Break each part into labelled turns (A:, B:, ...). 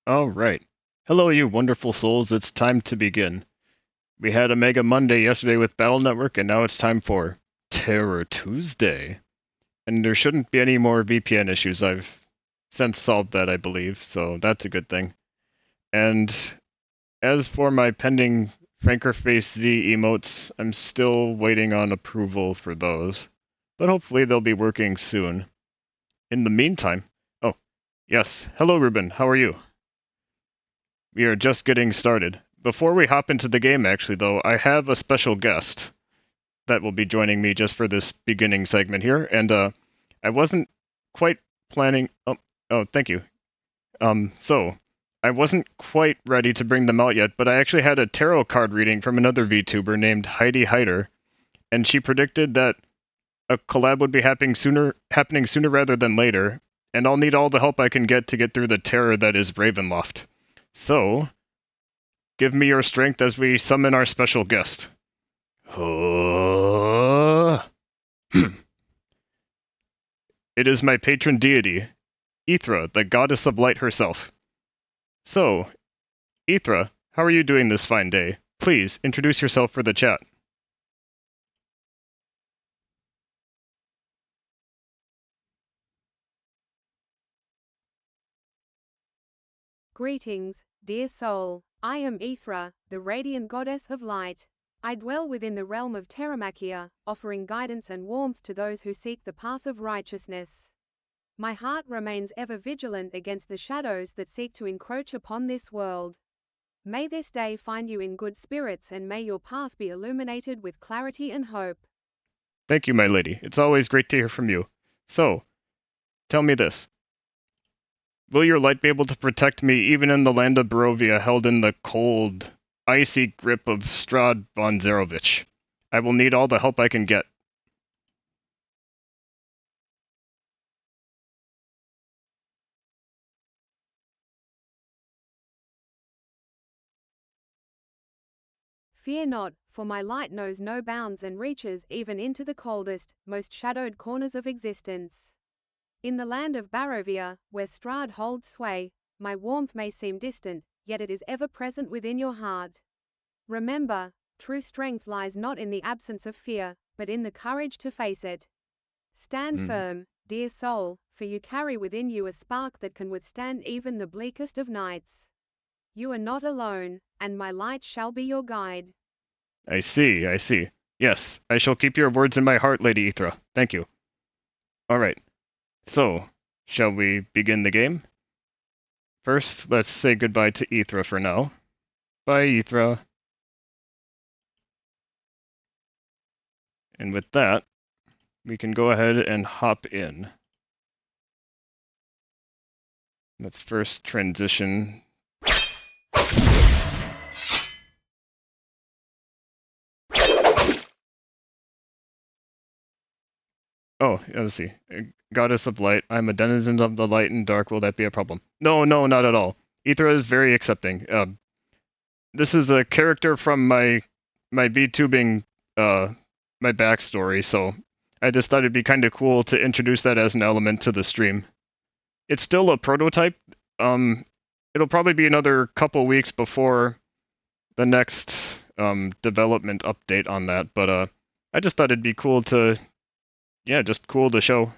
A: Alright. Hello, you wonderful souls, it's time to begin. We had a Mega Monday yesterday with Battle Network, and now it's time for Terror Tuesday. And there shouldn't be any more VPN issues. I've since solved that, I believe, so that's a good thing. And as for my pending Frankerface Z emotes, I'm still waiting on approval for those. But hopefully they'll be working soon. In the meantime... Oh, yes. Hello, Ruben. How are you? We are just getting started. Before we hop into the game, actually, though, I have a special guest that will be joining me just for this beginning segment here, and I wasn't quite planning... Oh, thank you. So, I wasn't quite ready to bring them out yet, but I actually had a tarot card reading from another VTuber named Heidi Heider, and she predicted that a collab would be happening sooner rather than later, and I'll need all the help I can get to get through the terror that is Ravenloft. So, give me your strength as we summon our special guest. It is my patron deity, Ithra, the goddess of light herself. So, Ithra, how are you doing this fine day? Please, introduce yourself for the chat.
B: Greetings, dear soul. I am Ithra, the radiant goddess of light. I dwell within the realm of Terramachia, offering guidance and warmth to those who seek the path of righteousness. My heart remains ever vigilant against the shadows that seek to encroach upon this world. May this day find you in good spirits, and may your path be illuminated with clarity and hope.
A: Thank you, my lady. It's always great to hear from you. So, tell me this. Will your light be able to protect me even in the land of Barovia, held in the cold, icy grip of Strahd von Zarovich? I will need all the help I can get.
B: Fear not, for my light knows no bounds and reaches even into the coldest, most shadowed corners of existence. In the land of Barovia, where Strahd holds sway, my warmth may seem distant, yet it is ever present within your heart. Remember, true strength lies not in the absence of fear, but in the courage to face it. Stand firm, dear soul, for you carry within you a spark that can withstand even the bleakest of nights. You are not alone, and my light shall be your guide.
A: I see. Yes, I shall keep your words in my heart, Lady Ithra. Thank you. Alright. So, shall we begin the game? First, let's say goodbye to Ithra for now. Bye, Ithra. And with that, we can go ahead and hop in. Let's first transition. Oh, let's see. Goddess of light. I'm a denizen of the light and dark. Will that be a problem? No, not at all. Ithra is very accepting. This is a character from my VTubing, my backstory, so I just thought it'd be kind of cool to introduce that as an element to the stream. It's still a prototype. It'll probably be another couple weeks before the next development update on that, but I just thought it'd be cool to... Yeah, just cool to show.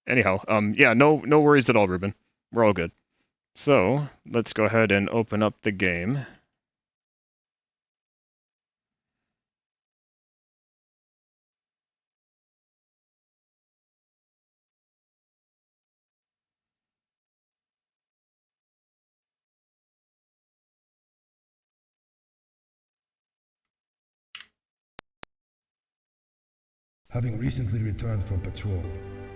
A: Anyhow, yeah, no worries at all, Ruben. We're all good. So, let's go ahead and open up the game.
C: Having recently returned from patrol,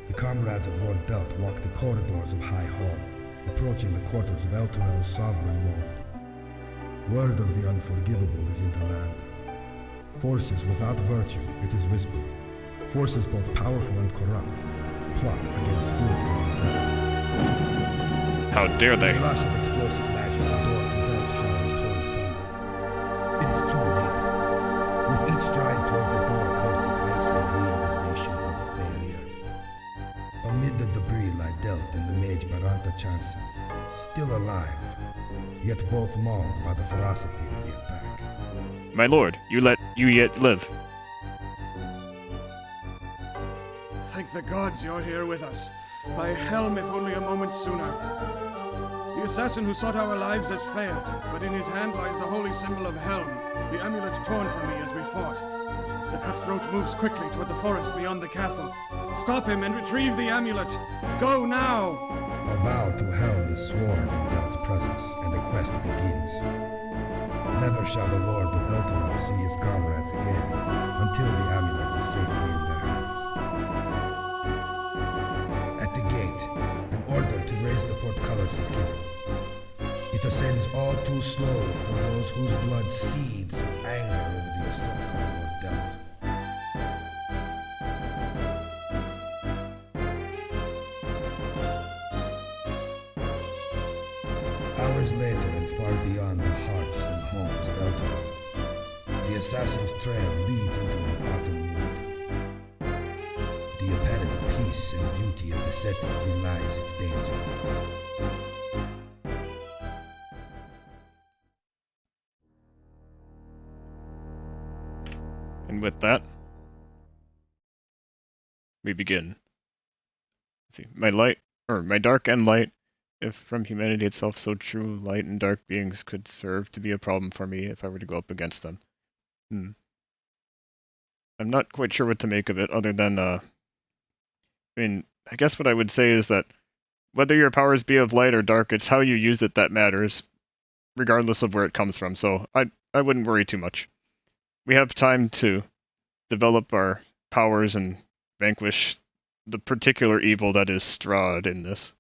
C: the comrades of Lord Belt walk the corridors of High Hall, approaching the quarters of Elturel's sovereign lord. Word of the unforgivable is in the land. Forces without virtue, it is whispered. Forces both powerful and corrupt, plot against good and bad.
A: How dare they?
C: The flash of explosive magic, the door to Belt shines torn asunder. It is too late. With each stride toward the door comes the icy realization of failure. Amid the debris lie Delt and the mage Baranta Chanson, still alive, left both mauled by the ferocity of the attack.
A: My lord, you yet live.
D: Thank the gods you're here with us. By Helm, if only a moment sooner. The assassin who sought our lives has failed, but in his hand lies the holy symbol of Helm, the amulet torn from me as we fought. The cutthroat moves quickly toward the forest beyond the castle. Stop him and retrieve the amulet. Go now!
C: A vow to Helm is sworn in Delt's presence, and the quest begins. Never shall the Lord of Elturel see his comrades again, until the amulet is safely in their hands. At the gate, an order to raise the portcullis is given. It ascends all too slowly for those whose blood seethes with anger over the assault on Lord Delt. Hours later and far beyond the hearts and homes of Elturel, the assassin's trail leads into an autumn wood. The apparent peace and beauty of the setting belies its danger.
A: And with that, we begin. Let's see, my dark and light, if from humanity itself so true, light and dark beings could serve to be a problem for me if I were to go up against them. I'm not quite sure what to make of it, other than, I guess what I would say is that whether your powers be of light or dark, it's how you use it that matters, regardless of where it comes from, so I wouldn't worry too much. We have time to develop our powers and vanquish the particular evil that is Strahd in this.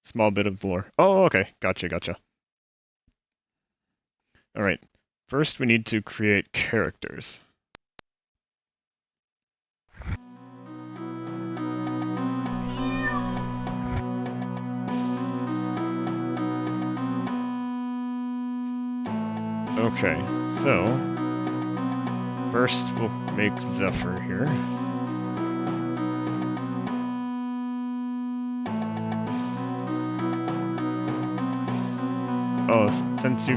A: Small bit of lore. Oh, okay. Gotcha. Alright. First, we need to create characters. Okay, so first we'll make Zephyr here. Oh, since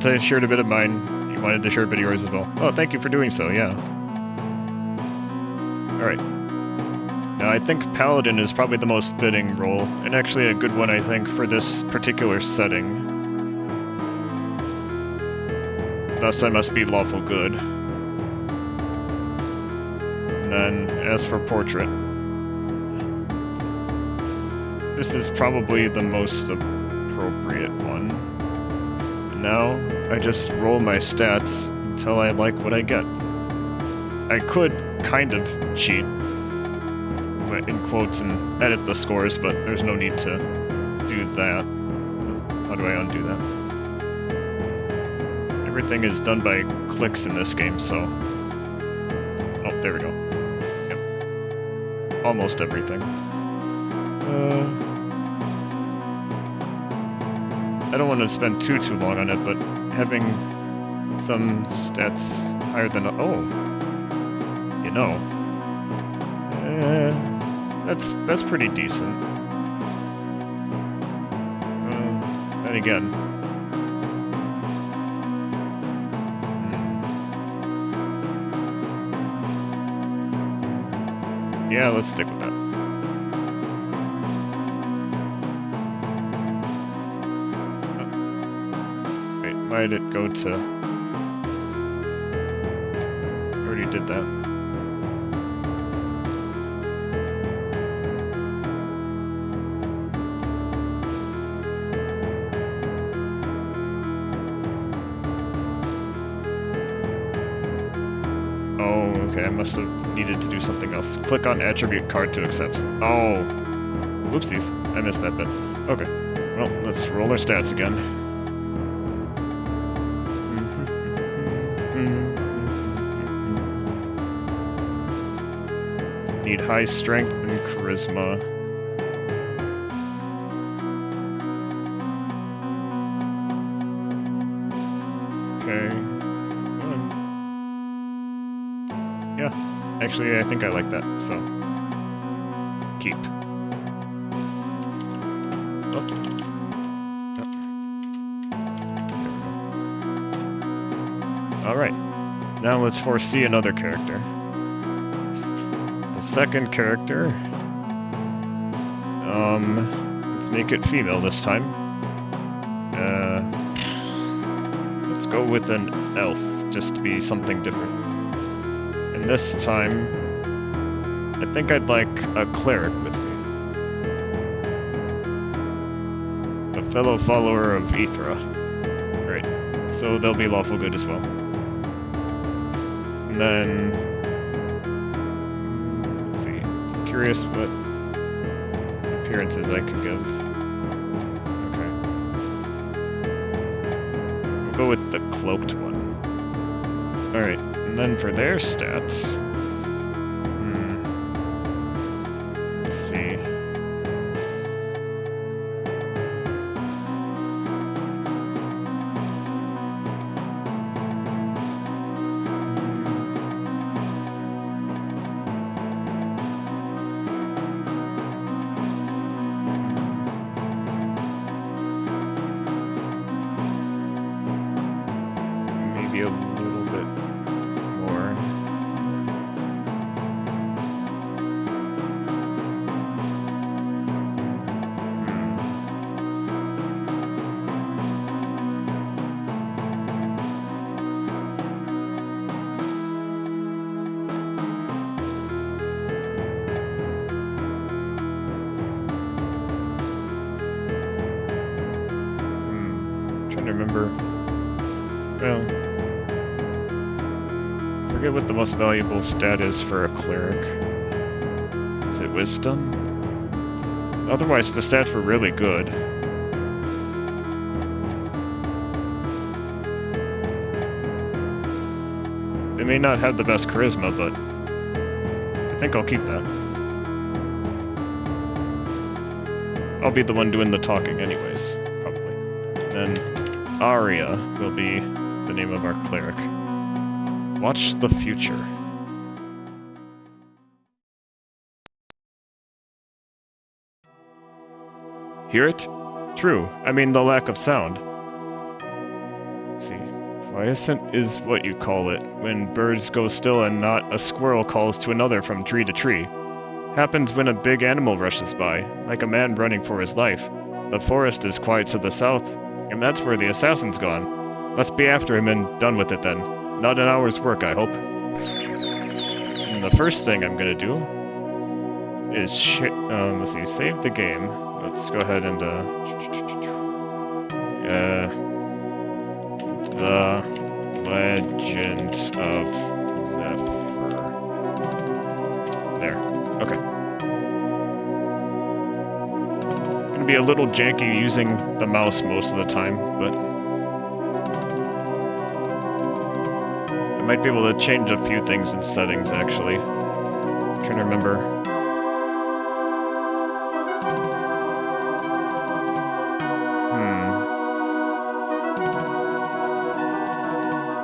A: I shared a bit of mine, you wanted to share a bit of yours as well. Oh, thank you for doing so, yeah. Alright. Now I think paladin is probably the most fitting role, and actually a good one I think for this particular setting. Thus I must be lawful good. And then, as for portrait, this is probably the most appropriate one. And now, I just roll my stats until I like what I get. I could kind of cheat, in quotes, and edit the scores, but there's no need to do that. How do I undo that? Everything is done by clicks in this game, so... Oh, there we go. Yep. Almost everything. I don't want to spend too long on it, but having some stats higher than... Oh! You know. That's pretty decent. Then again... Yeah, let's stick with that. Oh. Wait, why did it go to... I already did that. Oh, okay, I must have needed to do something else. Click on attribute card to accept. Oh, whoopsies, I missed that bit. Okay, well, let's roll our stats again. Need high strength and charisma. Okay. Yeah, actually, I think I like that, so keep. Oh. Alright, now let's foresee another character. The second character, let's make it female this time. Let's go with an elf, just to be something different. And this time, I think I'd like a cleric with me. A fellow follower of Ithra. Right, so they'll be lawful good as well. And then, let's see, curious what appearances I can give. Okay. We'll go with the cloaked one. Alright, and then for their stats, let's see. Maybe a little bit more. Trying to remember. Well, forget what the most valuable stat is for a cleric. Is it wisdom? Otherwise, the stats were really good. They may not have the best charisma, but I think I'll keep that. I'll be the one doing the talking anyways, probably. Then Aria will be the name of our cleric. Watch the future. Hear it? True, I mean the lack of sound. Let's see, quiescent is what you call it, when birds go still and not a squirrel calls to another from tree to tree. Happens when a big animal rushes by, like a man running for his life. The forest is quiet to the south, and that's where the assassin's gone. Let's be after him and done with it then. Not an hour's work, I hope. And the first thing I'm gonna do is let's see, save the game. Let's go ahead and The Legend of Zephyr. There. Okay. Gonna be a little janky using the mouse most of the time, but I might be able to change a few things in settings, actually. I'm trying to remember.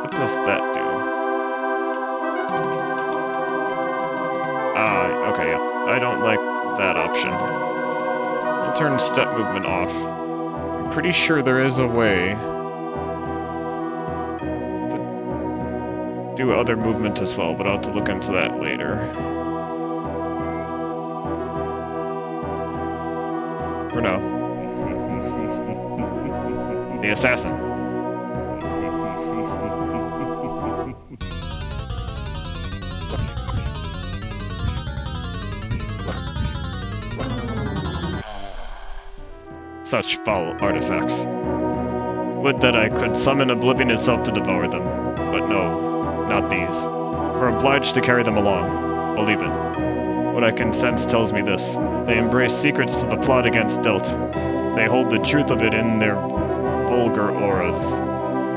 A: What does that do? Okay, yeah. I don't like that option. I'll turn step movement off. I'm pretty sure there is a way do other movement as well, but I'll have to look into that later. For now. The assassin. Such foul artifacts. Would that I could summon Oblivion itself to devour them, but no. Not these. We're obliged to carry them along. I'll leave it. What I can sense tells me this. They embrace secrets to the plot against Delt. They hold the truth of it in their vulgar auras.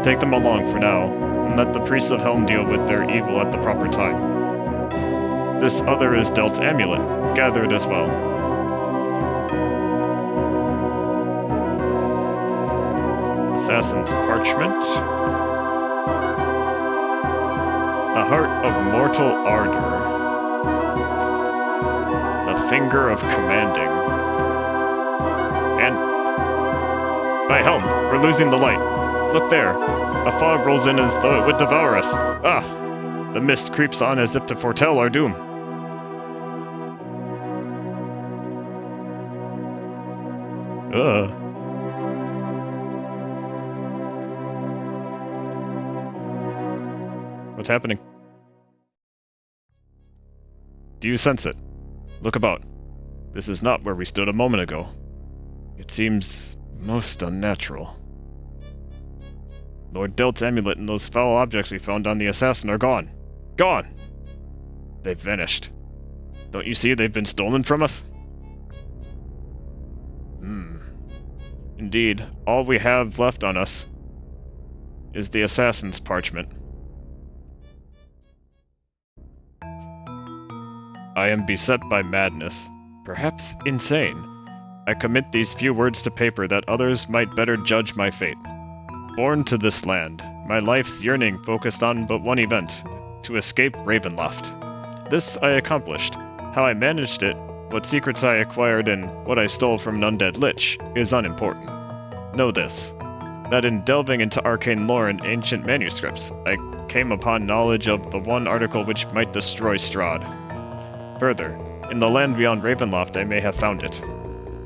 A: Take them along for now, and let the priests of Helm deal with their evil at the proper time. This other is Delt's amulet. Gather it as well. Assassin's Parchment. The Heart of Mortal Ardor. The Finger of Commanding. And... by Helm, we're losing the light. Look there! A fog rolls in as though it would devour us. Ah! The mist creeps on as if to foretell our doom. Ugh. What's happening? Do you sense it? Look about. This is not where we stood a moment ago. It seems most unnatural. Lord Delt's amulet and those foul objects we found on the assassin are gone. Gone! They've vanished. Don't you see they've been stolen from us? Indeed, all we have left on us is the assassin's parchment. I am beset by madness, perhaps insane. I commit these few words to paper that others might better judge my fate. Born to this land, my life's yearning focused on but one event, to escape Ravenloft. This I accomplished. How I managed it, what secrets I acquired, and what I stole from an undead lich is unimportant. Know this, that in delving into arcane lore and ancient manuscripts, I came upon knowledge of the one article which might destroy Strahd. Further, in the land beyond Ravenloft I may have found it.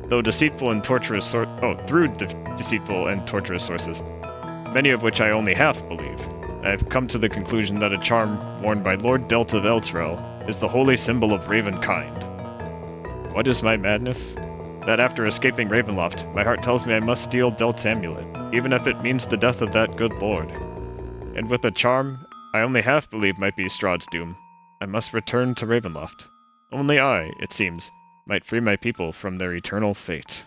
A: Though deceitful and torturous deceitful and torturous sources, many of which I only half believe, I have come to the conclusion that a charm worn by Lord Delt of Elturel is the holy symbol of Ravenkind. What is my madness? That after escaping Ravenloft, my heart tells me I must steal Delt's amulet, even if it means the death of that good lord. And with a charm I only half believe might be Strahd's doom, I must return to Ravenloft. Only I, it seems, might free my people from their eternal fate.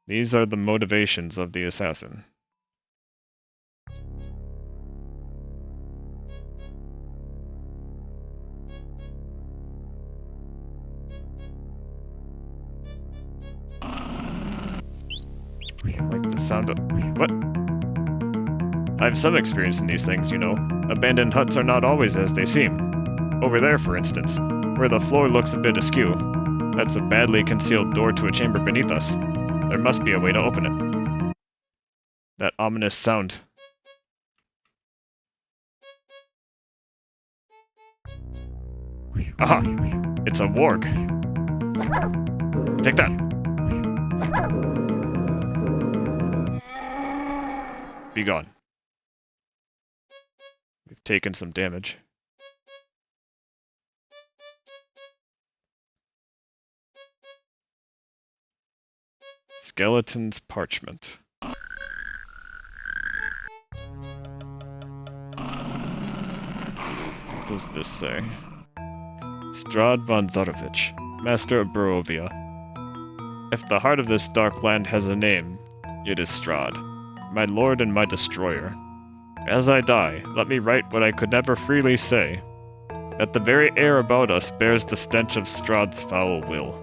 A: These are the motivations of the assassin. Like the sound of... What? I have some experience in these things, you know. Abandoned huts are not always as they seem. Over there, for instance, where the floor looks a bit askew. That's a badly concealed door to a chamber beneath us. There must be a way to open it. That ominous sound. Aha! It's a warg. Take that! Be gone. We've taken some damage. Skeleton's parchment. What does this say? Strahd von Zarovich, Master of Barovia. If the heart of this dark land has a name, it is Strahd, my lord and my destroyer. As I die, let me write what I could never freely say, that the very air about us bears the stench of Strahd's foul will.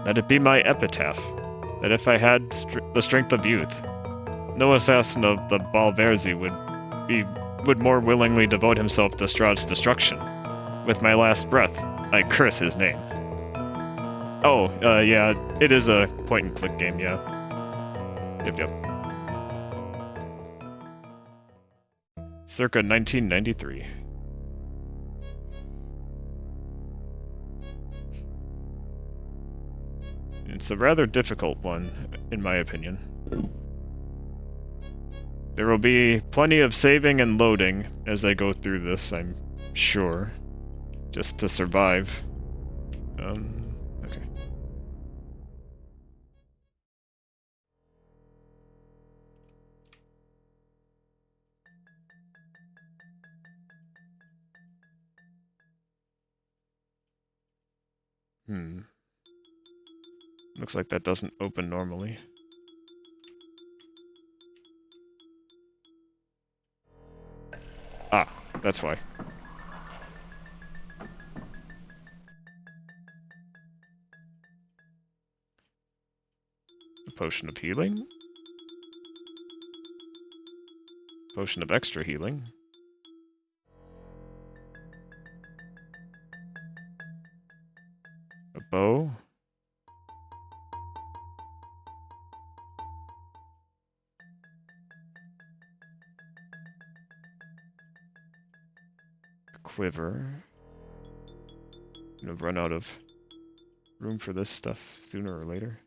A: Let it be my epitaph, that if I had the strength of youth, no assassin of the Balverzi would more willingly devote himself to Strahd's destruction. With my last breath, I curse his name. Oh, yeah, it is a point-and-click game, yeah. Yep. Circa 1993. It's a rather difficult one, in my opinion. There will be plenty of saving and loading as I go through this, I'm sure. Just to survive. Okay. Looks like that doesn't open normally. Ah, that's why. A potion of healing? Potion of extra healing? A bow? quiver. I'm gonna run out of room for this stuff sooner or later.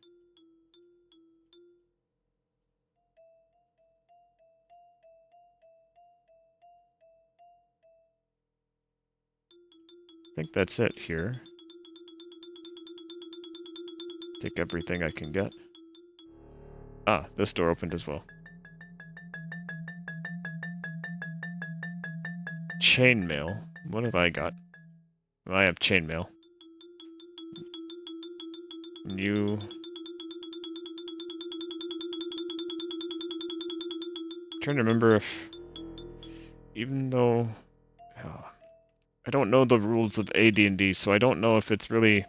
A: I think that's it here. Take everything I can get. Ah, this door opened as well. Chainmail. What have I got? Well, I have chainmail. You... I'm trying to remember if... Even though... I don't know the rules of AD&D, so I don't know if it's really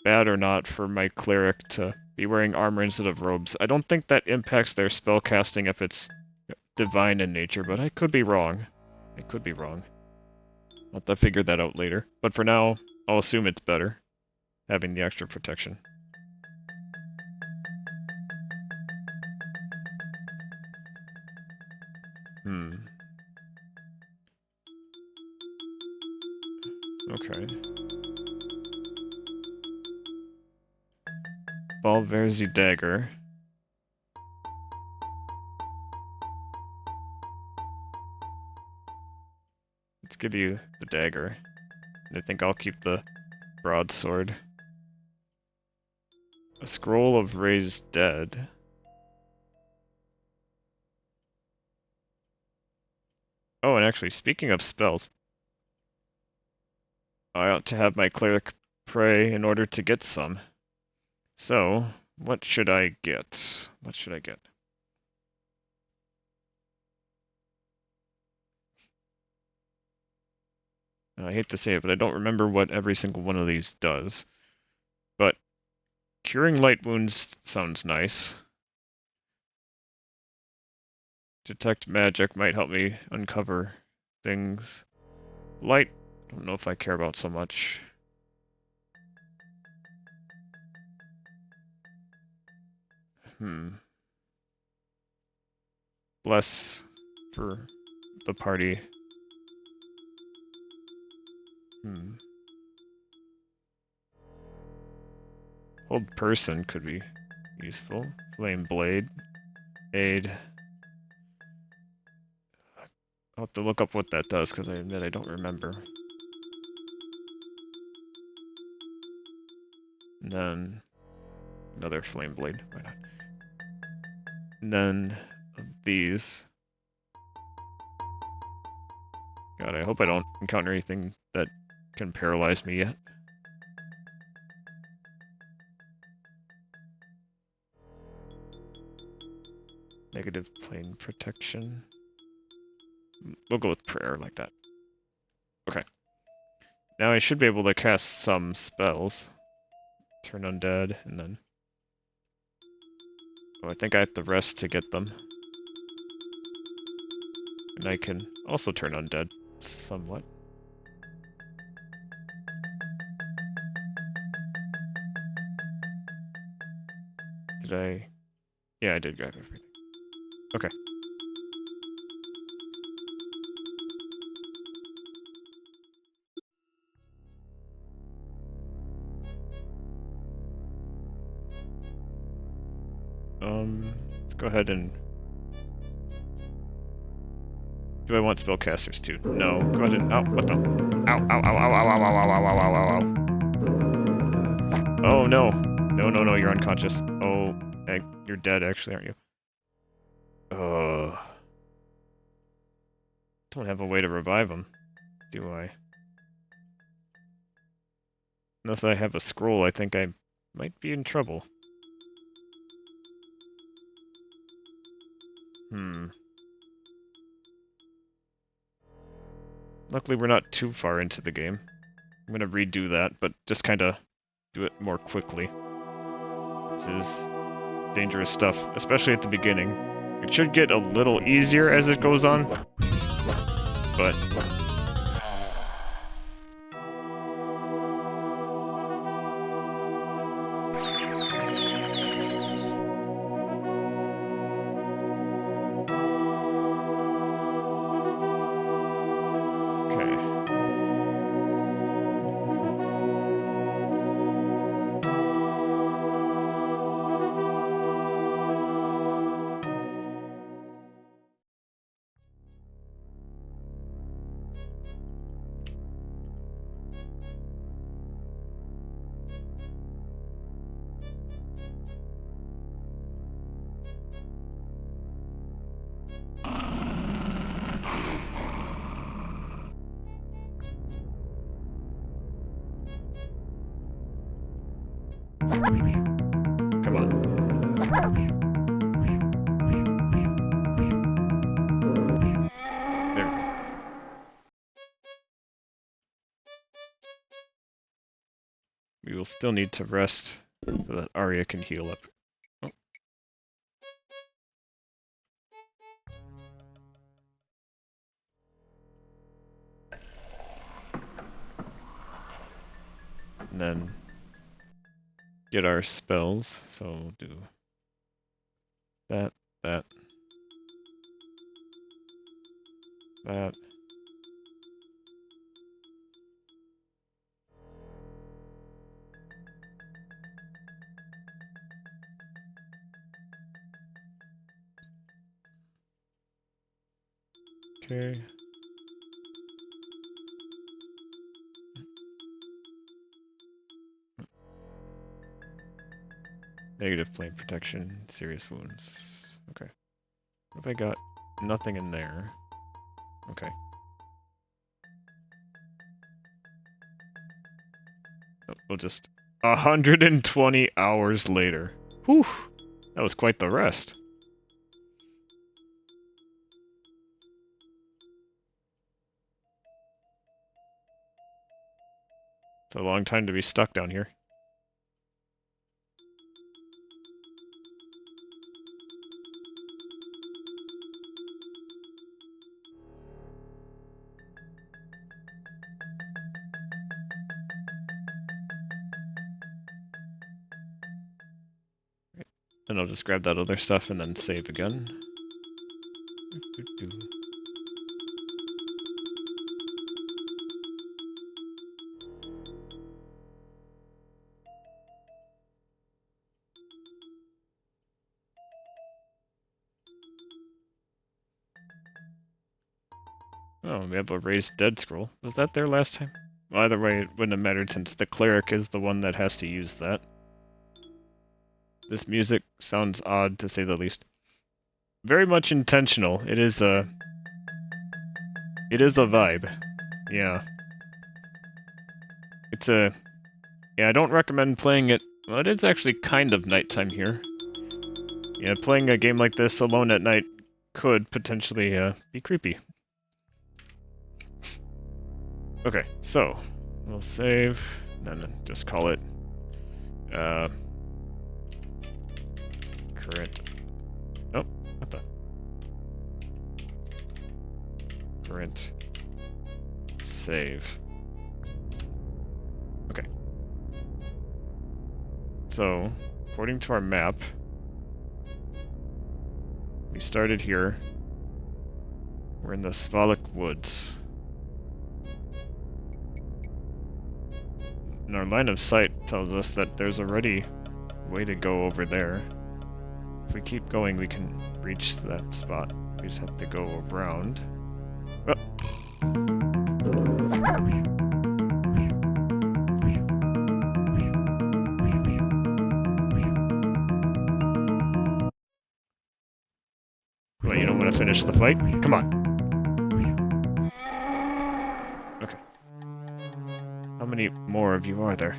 A: bad or not for my cleric to be wearing armor instead of robes. I don't think that impacts their spellcasting if it's divine in nature, but I could be wrong. I could be wrong. I'll have to figure that out later. But for now, I'll assume it's better, having the extra protection. Okay. Balverzi dagger. Let's give you the dagger. And I think I'll keep the broadsword. A scroll of raised dead. Oh, and actually, speaking of spells, I ought to have my cleric pray in order to get some. So, what should I get? What should I get? I hate to say it, but I don't remember what every single one of these does. But curing light wounds sounds nice. Detect magic might help me uncover things. Light, I don't know if I care about so much. Bless for the party. Hold person could be useful. Flame blade. Aid. I'll have to look up what that does, because I admit I don't remember. And then another flame blade. Why not? And then these. God, I hope I don't encounter anything that can paralyze me yet. Negative plane protection. We'll go with prayer like that. Okay. Now I should be able to cast some spells. Turn undead, and then... Oh, I think I have to rest to get them. And I can also turn undead, somewhat. Did I... Yeah, I did grab everything. Okay. Let's go ahead and... Do I want spellcasters too? No. Go ahead and... Oh, what the... Ow, ow, ow, ow, ow, ow, ow, ow, ow, ow, ow, ow. Oh, no. No, no, no, you're unconscious. Oh, you're dead, actually, aren't you? Don't have a way to revive him, do I? Unless I have a scroll, I think I might be in trouble. Luckily, we're not too far into the game. I'm gonna redo that, but just kinda do it more quickly. This is dangerous stuff, especially at the beginning. It should get a little easier as it goes on, but... Okay. Come on. There we go. We will still need to rest so that Arya can heal up. Oh. And then get our spells, so we'll do that, that, that. Okay. Negative plane protection, serious wounds. Okay. What have I got? Nothing in there. Okay. Oh, we'll just 120 hours later. Whew! That was quite the rest. It's a long time to be stuck down here. And I'll just grab that other stuff and then save again. Oh, we have a raised dead scroll. Was that there last time? Well, either way, it wouldn't have mattered since the cleric is the one that has to use that. This music sounds odd, to say the least. Very much intentional. It is a vibe. Yeah. It's a... Yeah, I don't recommend playing it... Well, it is actually kind of nighttime here. Yeah, playing a game like this alone at night could potentially be creepy. Okay, so we'll save, then just call it current. Oh, what the? Current save. Okay. So, according to our map, we started here. We're in the Svalak Woods. And our line of sight tells us that there's already a way to go over there. If we keep going, we can reach that spot. We just have to go around. Oh. Well, you don't want to finish the fight? Come on. Okay. How many more of you are there?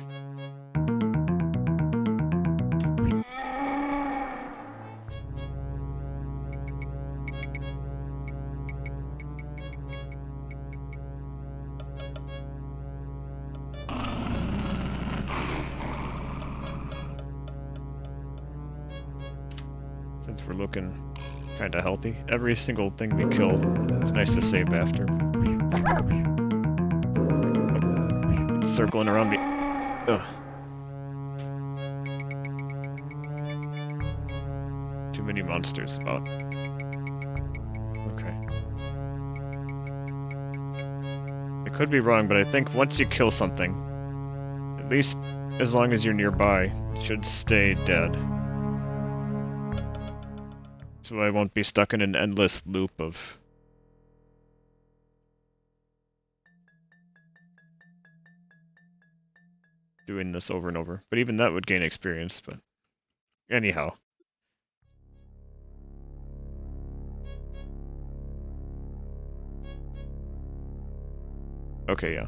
A: Since we're looking kinda healthy, every single thing we kill, it's nice to save after. It's circling around me. Ugh. Too many monsters about. Okay. I could be wrong, but I think once you kill something, at least as long as you're nearby, it should stay dead. So I won't be stuck in an endless loop of doing this over and over. But even that would gain experience, but anyhow. Okay, yeah.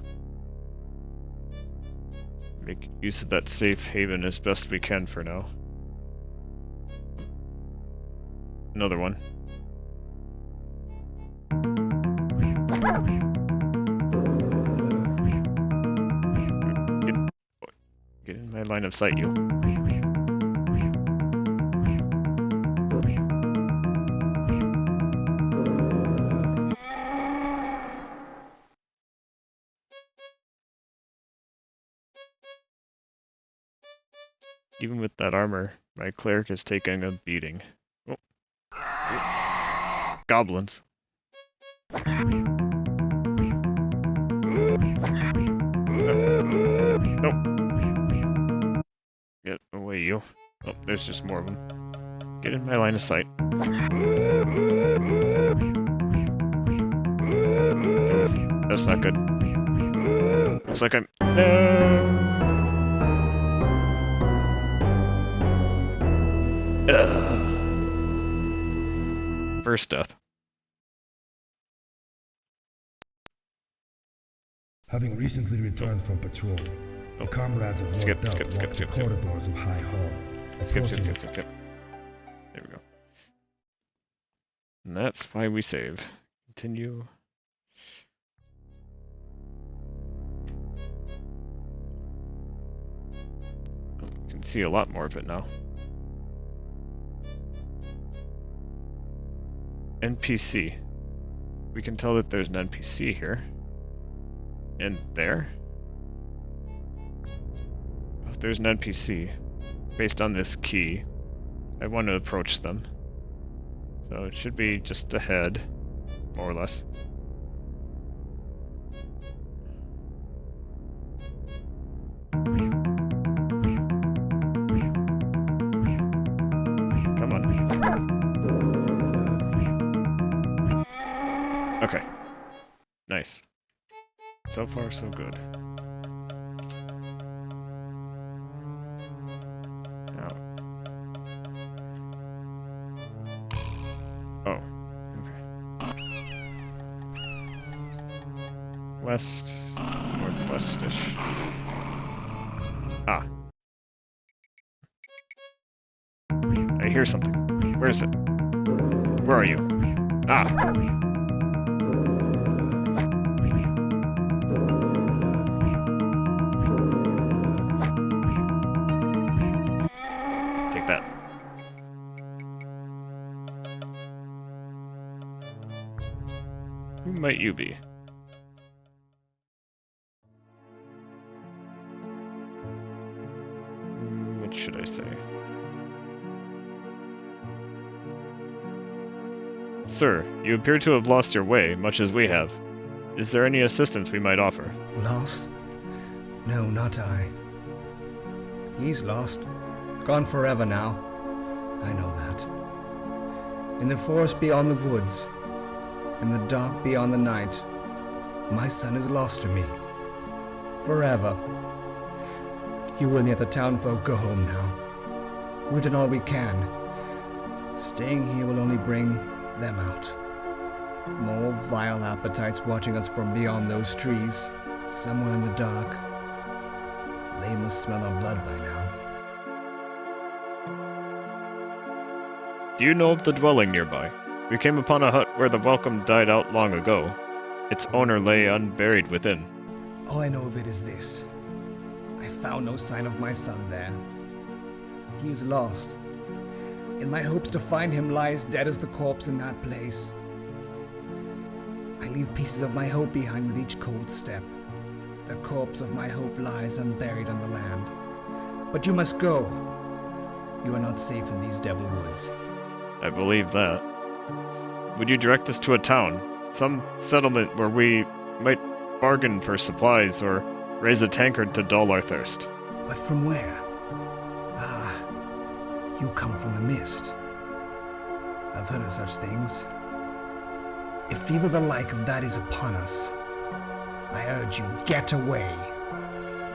A: Make use of that safe haven as best we can for now. Another one. Get in my line of sight, you. Even with that armor, my cleric is taking a beating. Oh. Goblins. Nope. Get away, you. Oh, there's just more of them. Get in my line of sight. Oof, that's not good. Looks like I'm... First death.
C: Having recently returned from patrol, the comrades of Lord Belt walked the corridors of High Hall.
A: Skip. There we go. And that's why we save. Continue. Oh, you can see a lot more of it now. NPC. We can tell that there's an NPC here. And there? If there's an NPC, based on this key, I want to approach them. So it should be just ahead, more or less. Come on. Okay. Nice. So far, so good. Now. Oh. Okay. West. Northwest-ish. Ah. I hear something. Where is it? Where are you? Ah! That. Who might you be? What should I say? Sir, you appear to have lost your way, much as we have. Is there any assistance we might offer?
E: Lost? No, not I. He's lost. Gone forever now. I know that. In the forest beyond the woods, in the dark beyond the night, my son is lost to me. Forever. You and the other townfolk go home now. We've done all we can. Staying here will only bring them out. More vile appetites watching us from beyond those trees, somewhere in the dark. They must smell our blood by now.
A: Do you know of the dwelling nearby? We came upon a hut where the welcome died out long ago. Its owner lay unburied within.
E: All I know of it is this. I found no sign of my son there. He is lost. And my hopes to find him lies dead as the corpse in that place. I leave pieces of my hope behind with each cold step. The corpse of my hope lies unburied on the land. But you must go. You are not safe in these devil woods.
A: I believe that. Would you direct us to a town? Some settlement where we might bargain for supplies or raise a tankard to dull our thirst.
E: But from where? Ah, you come from the mist. I've heard of such things. If either the like of that is upon us, I urge you, get away.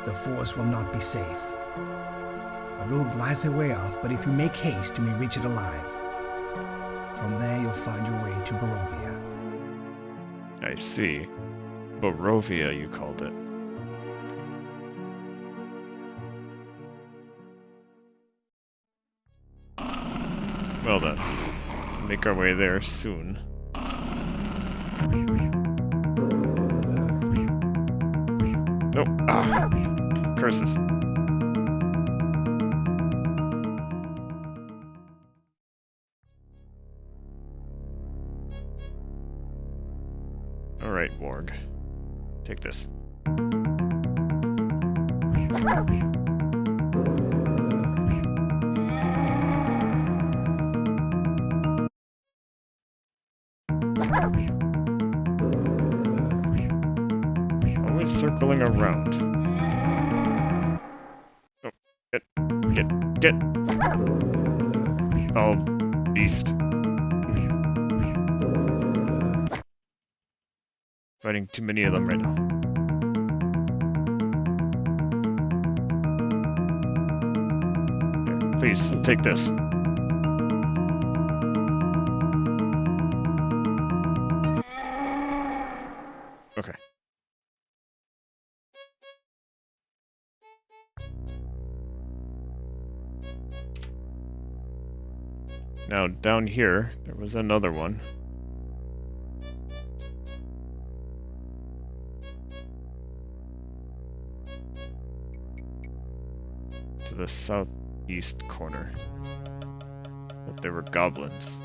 E: The forest will not be safe. A road lies a way off, but if you make haste, you may reach it alive. From there, you'll find your way to Barovia.
A: I see. Barovia, you called it. Well then, make our way there soon. Nope. Ah! Curses. Alright, Warg. Take this. Always circling around. Oh, get. Oh, beast. Fighting too many of them right now. Here, please, take this. Okay. Now, down here, there was another one. To the southeast corner. But there were goblins.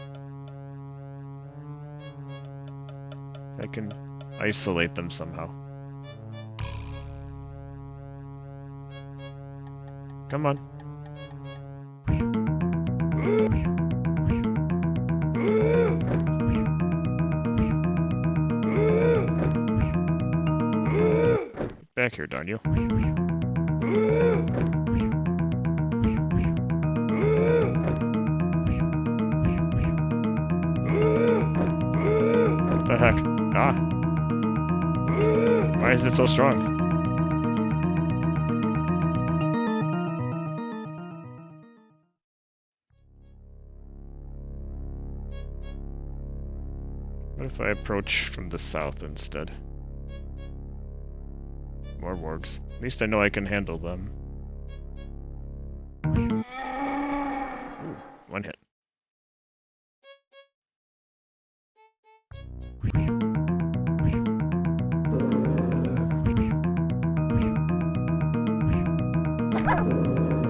A: I can isolate them somehow. Come on. Get back here, darn you. What the heck? Ah. Why is it so strong? What if I approach from the south instead? More wargs. At least I know I can handle them. Ooh, one hit.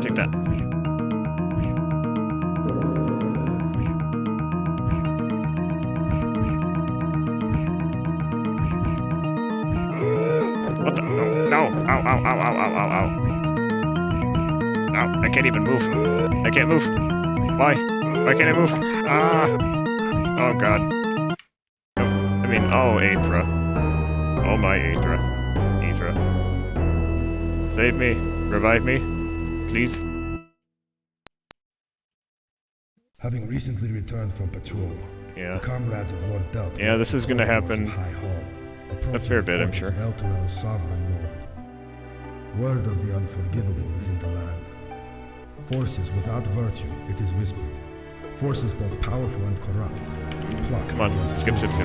A: Take that. What the? No! Ow, ow, ow, ow, ow, ow, ow. Ow, I can't even move. I can't move. Why? Why can't I move? Ah! Oh god. No, I mean, oh, Aethra. Oh my Aethra. Aethra. Save me. Revive me. Please.
C: Having recently returned from patrol,
A: Yeah.
C: the comrades of Lord Belt
A: Yeah, this is gonna happen a fair bit, I'm sure.
C: Elturel's sovereign lord. Word of the unforgivable is in the land. Forces without virtue, it is whispered. Forces both powerful and corrupt. Plot
A: Come on,
C: against
A: skip.
C: those-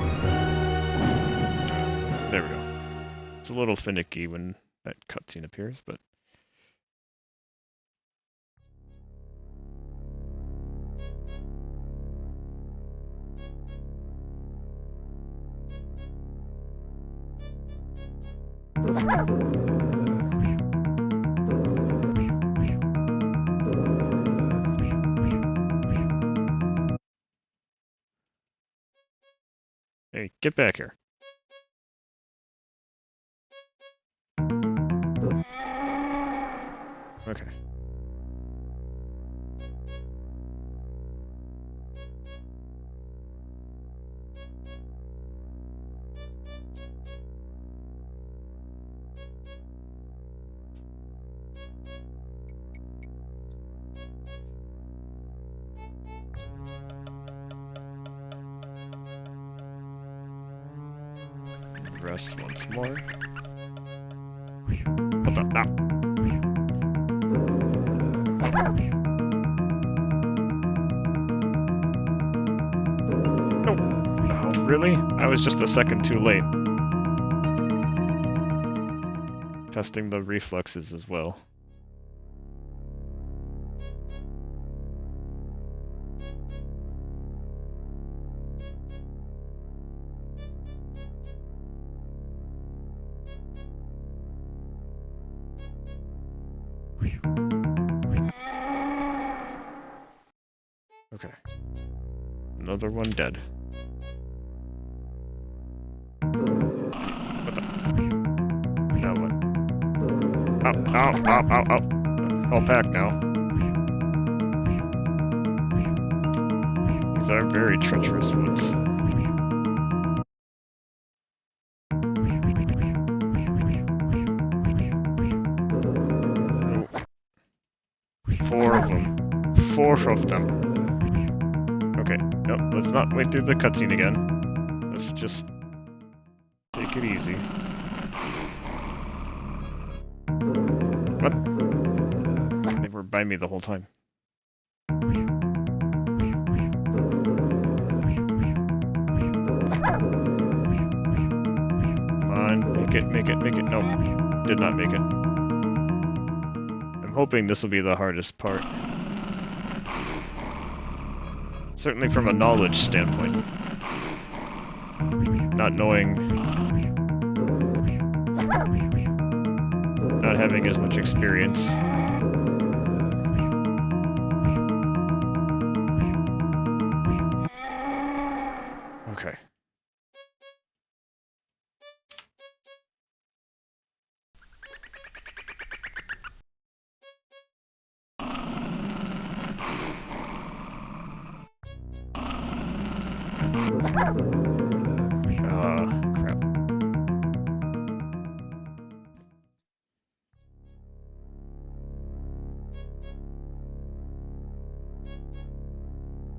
A: There we go. It's a little finicky when that cutscene appears, but... Hey, get back here. Okay. Rest once more. What the? Ow. No. Oh, really? I was just a second too late. Testing the reflexes as well. Okay. Another one dead. What the? Now what? Ow, ow, ow, ow, ow. All pack now. These are very treacherous woods. Four of them. Four of them. Okay, nope, let's not wait through the cutscene again. Let's just take it easy. What? They were by me the whole time. Come on, make it, make it, make it. Nope, did not make it. I'm hoping this will be the hardest part. Certainly from a knowledge standpoint. Not knowing... not having as much experience. Okay. Crap.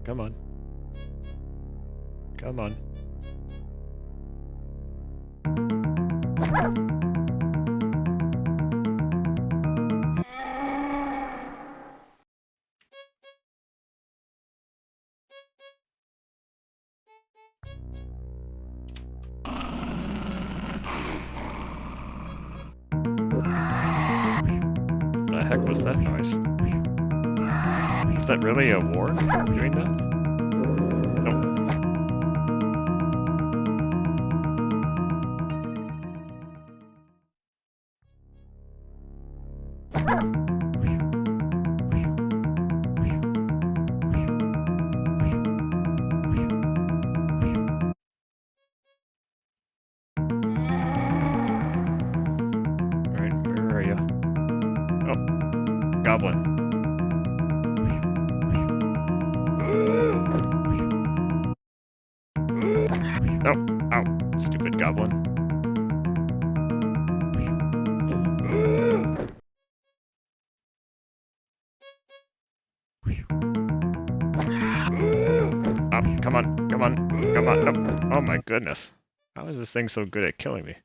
A: Come on. Come on. The heck was that noise? Was that really a ward doing that? Nope. Alright, where are you? Oh, goblin. Oh, ow, stupid goblin. Oh, come on, come on, come on, nope. Oh my goodness. How is this thing so good at killing me?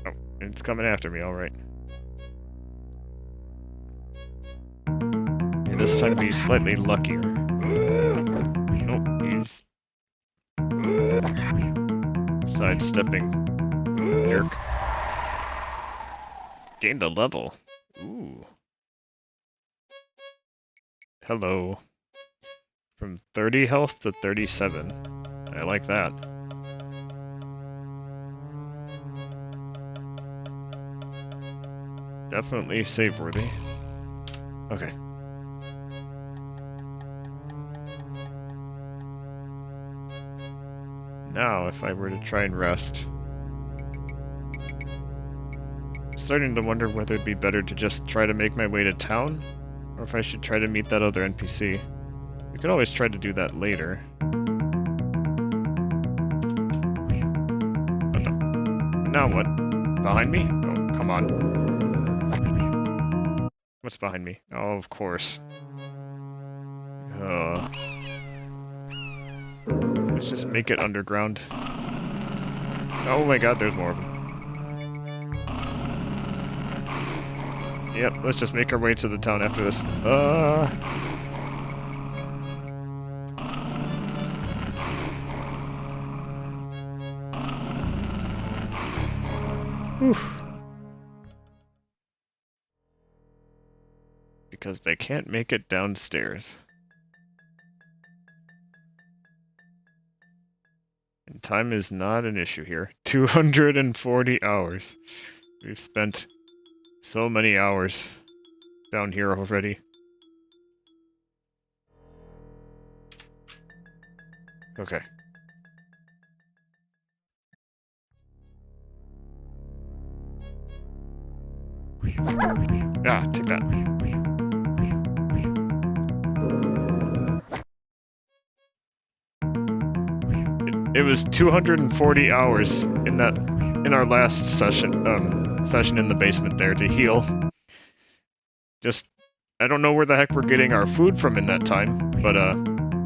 A: Oh, it's coming after me, alright. This time be slightly luckier. Nope, he's sidestepping. Jerk. Gained a level. Ooh. Hello. From 30 health to 37. I like that. Definitely save worthy. Okay. Now, if I were to try and rest... I'm starting to wonder whether it'd be better to just try to make my way to town, or if I should try to meet that other NPC. We could always try to do that later. What the? Now what? Behind me? Oh, come on. What's behind me? Oh, of course. Let's just make it underground. Oh my god, there's more of them. Yep, let's just make our way to the town after this. Whew. Because they can't make it downstairs. And time is not an issue here. 240 hours. We've spent so many hours down here already. Okay. Ah, take that. It was 240 hours in our last session in the basement there to heal. Just I don't know where the heck we're getting our food from in that time, but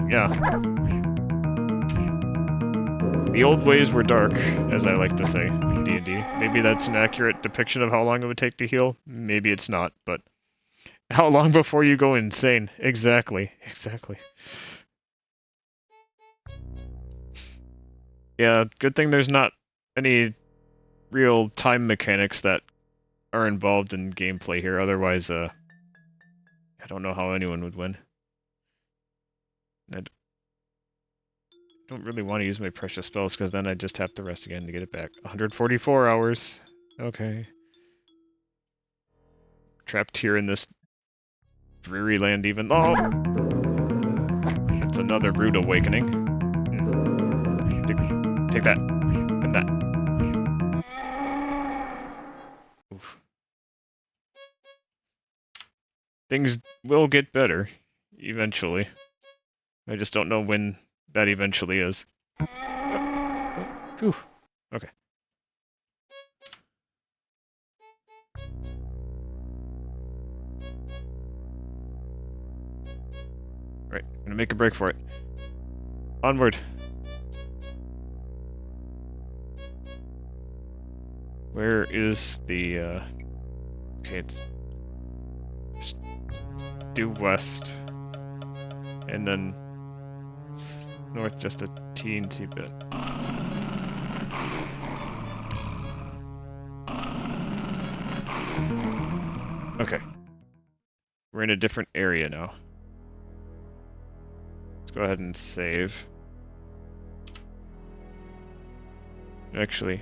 A: yeah. The old ways were dark, as I like to say in D&D. Maybe that's an accurate depiction of how long it would take to heal. Maybe it's not, but how long before you go insane? Exactly. Yeah, good thing there's not any real time mechanics that are involved in gameplay here. Otherwise, I don't know how anyone would win. I don't really want to use my precious spells because then I just have to rest again to get it back. 144 hours. Okay. Trapped here in this dreary land even. Oh! That's another rude awakening. Take that. And that. Oof. Things will get better. Eventually. I just don't know when that eventually is. Whew. Okay. Right, gonna make a break for it. Onward. Where is the, okay, it's due west. And then north just a teensy bit. Okay. We're in a different area now. Let's go ahead and save. Actually,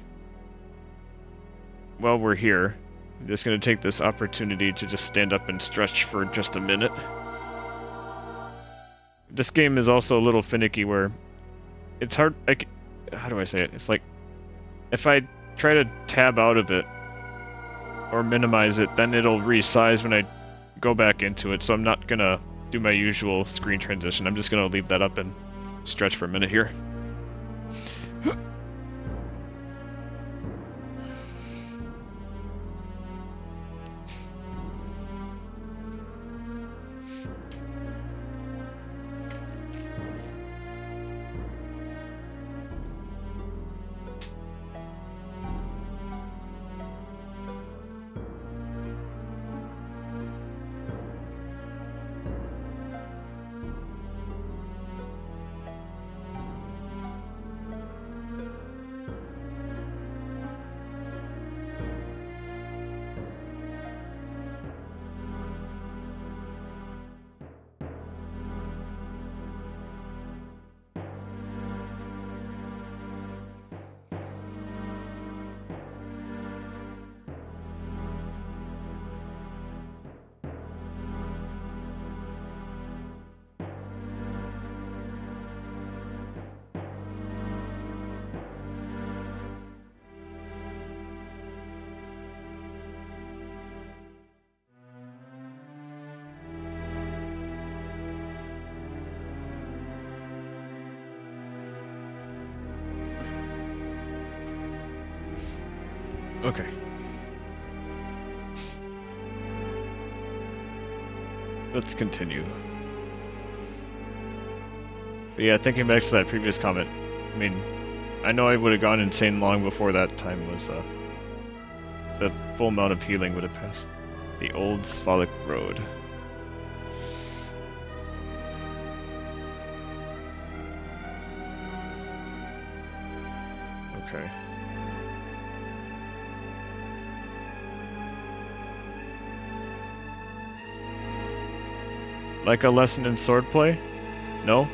A: while we're here, I'm just going to take this opportunity to just stand up and stretch for just a minute. This game is also a little finicky where it's hard, like, how do I say it? It's like, if I try to tab out of it, or minimize it, then it'll resize when I go back into it, so I'm not gonna do my usual screen transition. I'm just gonna leave that up and stretch for a minute here. Okay. Let's continue. But yeah, thinking back to that previous comment, I mean, I know I would have gone insane long before that time was, the full amount of healing would have passed. The old Sphalic Road. Okay. Like a lesson in swordplay? No?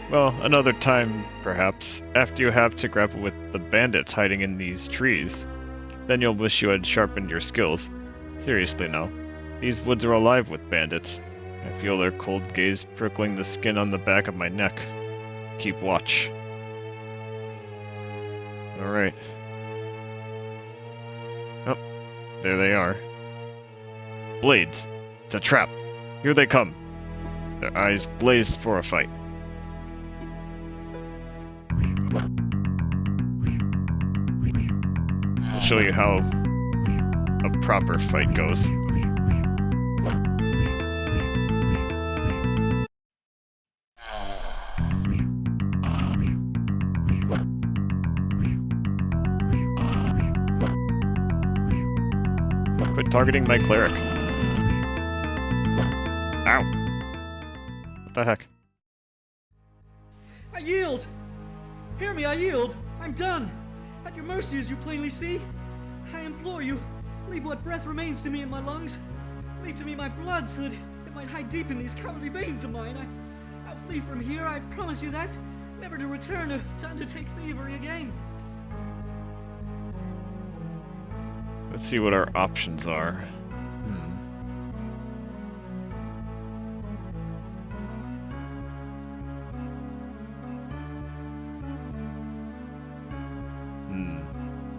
A: Well, another time, perhaps, after you have to grapple with the bandits hiding in these trees. Then you'll wish you had sharpened your skills. Seriously now, these woods are alive with bandits. I feel their cold gaze prickling the skin on the back of my neck. Keep watch. Alright. Oh, there they are. Blades! It's a trap! Here they come! Their eyes glazed for a fight. I'll show you how a proper fight goes. Quit targeting my cleric. Ow! What the heck?
F: I yield! Hear me, I yield! I'm done! At your mercy, as you plainly see. I implore you, leave what breath remains to me in my lungs. Leave to me my blood, so that it might hide deep in these cowardly veins of mine. I'll flee from here, I promise you that. Never to return to undertake thievery again.
A: Let's see what our options are.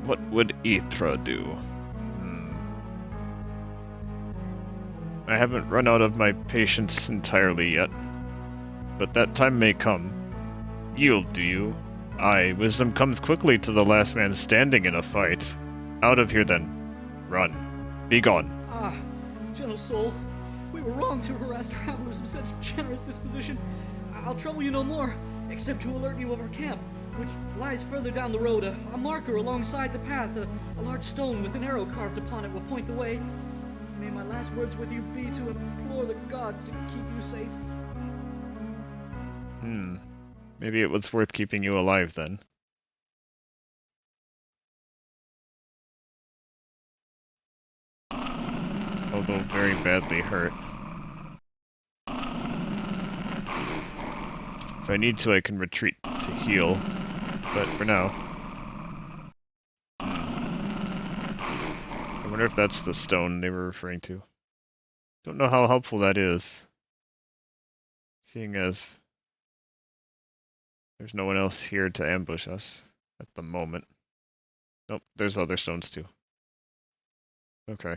A: What would Ithra do? I haven't run out of my patience entirely yet, but that time may come. Yield, do you? Aye, wisdom comes quickly to the last man standing in a fight. Out of here then. Run. Be gone.
F: Ah, gentle soul, we were wrong to harass travelers of such generous disposition. I'll trouble you no more, except to alert you of our camp, which lies further down the road. A marker alongside the path, a large stone with an arrow carved upon it will point the way. May my last words with you be to implore the gods to keep you safe.
A: Maybe it was worth keeping you alive then. Although very badly hurt. If I need to, I can retreat to heal, but for now... I wonder if that's the stone they were referring to. Don't know how helpful that is, seeing as there's no one else here to ambush us at the moment. Nope, there's other stones too. Okay.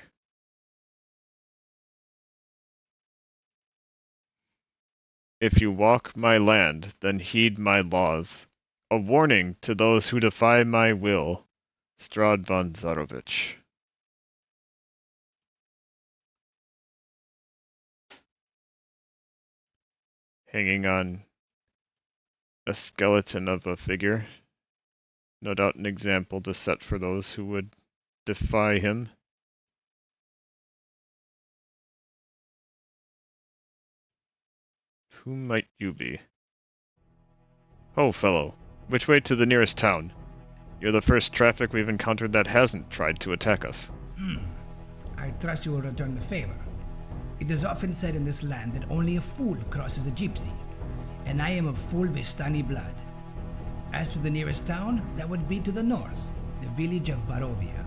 A: If you walk my land, then heed my laws. A warning to those who defy my will. Strahd von Zarovich. Hanging on a skeleton of a figure. No doubt an example to set for those who would defy him. Who might you be? Ho, fellow. Which way to the nearest town? You're the first traffic we've encountered that hasn't tried to attack us.
G: I trust you will return the favor. It is often said in this land that only a fool crosses a gypsy, and I am of full Vistani blood. As to the nearest town, that would be to the north, the village of Barovia.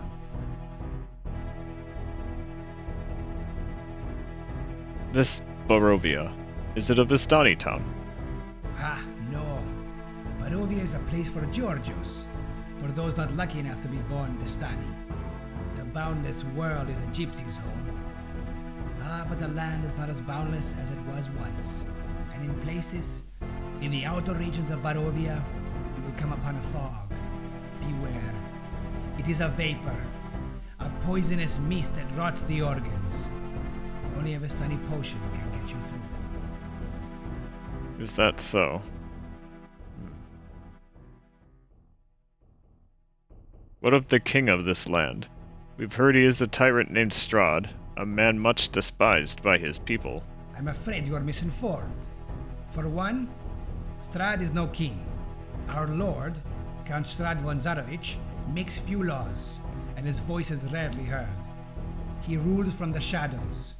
A: This Barovia, is it a Vistani town?
G: Ah, no. Barovia is a place for Georgios, for those not lucky enough to be born Vistani. The boundless world is a gypsy's home. Ah, but the land is not as boundless as it was once. And in places, in the outer regions of Barovia, you will come upon a fog. Beware. It is a vapor, a poisonous mist that rots the organs. Only a Vistani potion can get you through.
A: Is that so? What of the king of this land? We've heard he is a tyrant named Strahd, a man much despised by his people.
G: I'm afraid you are misinformed. For one, Strahd is no king. Our lord, Count Strahd von Zarovich, makes few laws, and his voice is rarely heard. He rules from the shadows.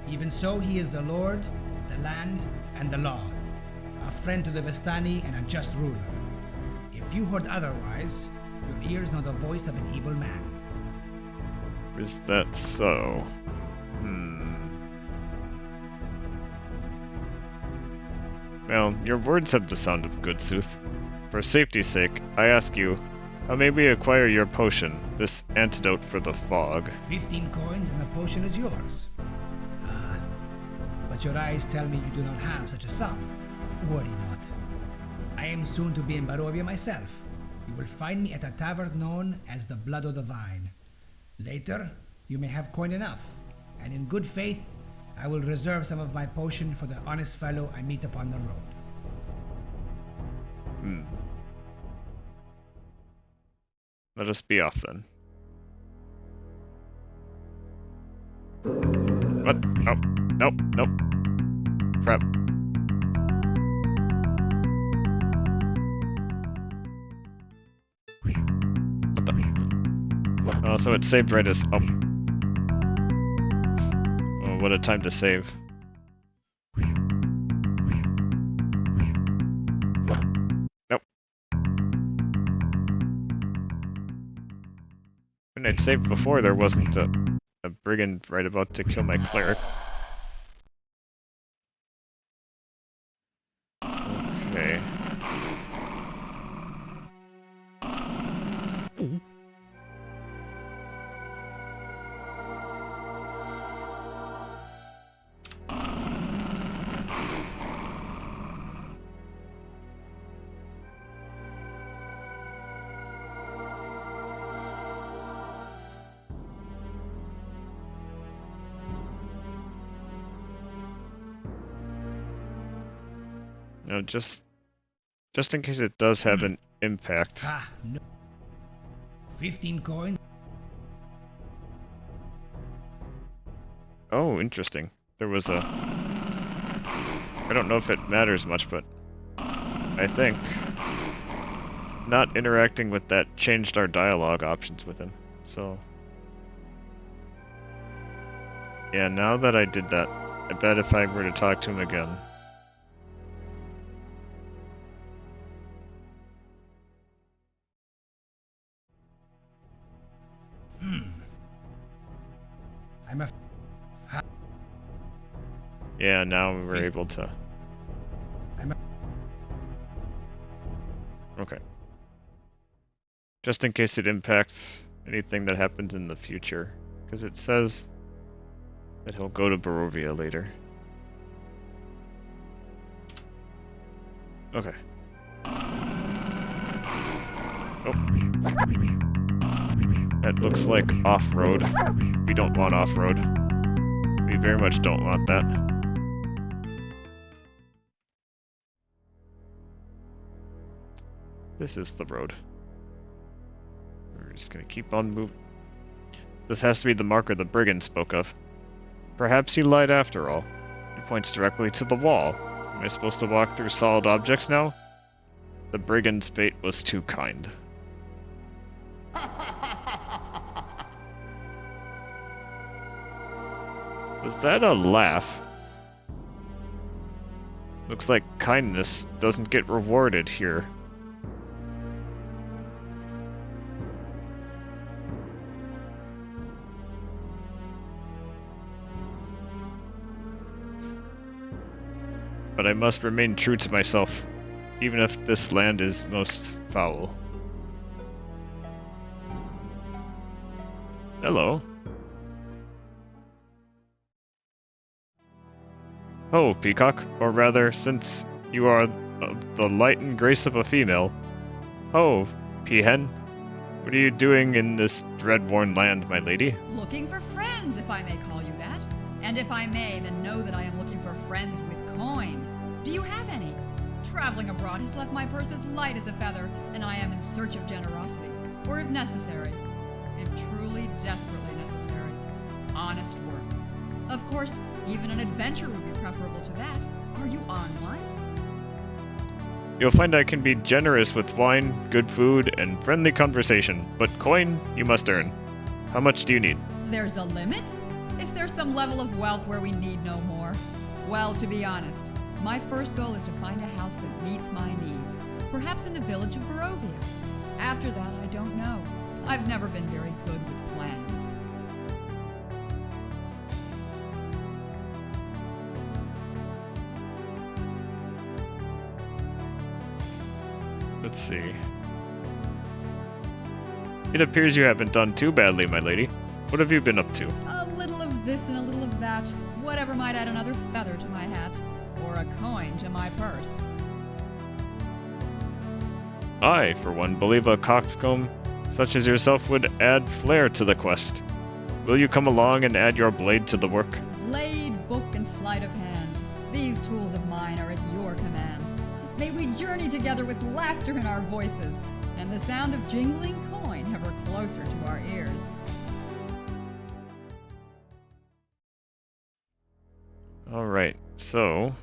G: Even so, he is the lord, the land, and the law. A friend to the Vistani and a just ruler. If you heard otherwise, your ears know the voice of an evil man.
A: Is that so? Well, your words have the sound of good sooth. For safety's sake, I ask you, how may we acquire your potion, this antidote for the fog?
G: 15 coins and the potion is yours. But your eyes tell me you do not have such a sum. Worry not. I am soon to be in Barovia myself. You will find me at a tavern known as the Blood of the Vine. Later, you may have coin enough, and in good faith, I will reserve some of my potion for the honest fellow I meet upon the road.
A: Let us be off then. What? Oh, nope, nope. Crap. What the? Oh, so it saved right as. Oh. Oh, what a time to save. Nope. When I'd saved before, there wasn't a brigand right about to kill my cleric. Okay. No, just in case it does have an impact.
G: No. 15 coins.
A: Oh, interesting. There was a... I don't know if it matters much, but I think not interacting with that changed our dialogue options with him. So yeah, now that I did that, I bet if I were to talk to him again, yeah, now we were able to. Okay. Just in case it impacts anything that happens in the future, because it says that he'll go to Barovia later. Okay. Oh. That looks like off-road. We don't want off-road. We very much don't want that. This is the road. We're just gonna keep on moving. This has to be the marker the brigand spoke of. Perhaps he lied after all. He points directly to the wall. Am I supposed to walk through solid objects now? The brigand's fate was too kind. Was that a laugh? Looks like kindness doesn't get rewarded here. But I must remain true to myself, even if this land is most foul. Hello. Oh, Peacock, or rather, since you are the light and grace of a female. Oh, Peahen, what are you doing in this dread-worn land, my lady?
H: Looking for friends, if I may call you that. And if I may, then know that I am looking for friends with coin. Do you have any? Traveling abroad has left my purse as light as a feather, and I am in search of generosity. Or if necessary, if truly desperately necessary, honest work. Of course, even an adventure would be preferable to that. Are you on one?
A: You'll find I can be generous with wine, good food, and friendly conversation, but coin you must earn. How much do you need?
H: There's a limit? Is there some level of wealth where we need no more? Well, to be honest, my first goal is to find a house that meets my needs. Perhaps in the village of Barovia. After that, I don't know. I've never been very good with plans.
A: Let's see. It appears you haven't done too badly, my lady. What have you been up to?
H: A little of this and a little of that. Whatever might add another feather to my hat. Or a coin to my purse.
A: I, for one, believe a coxcomb such as yourself would add flair to the quest. Will you come along and add your blade to the work?
H: Blade, book, and sleight of hand. These tools of mine are at your command. May we journey together with laughter in our voices, and the sound of jingling coin ever closer to our ears.
A: Alright, so...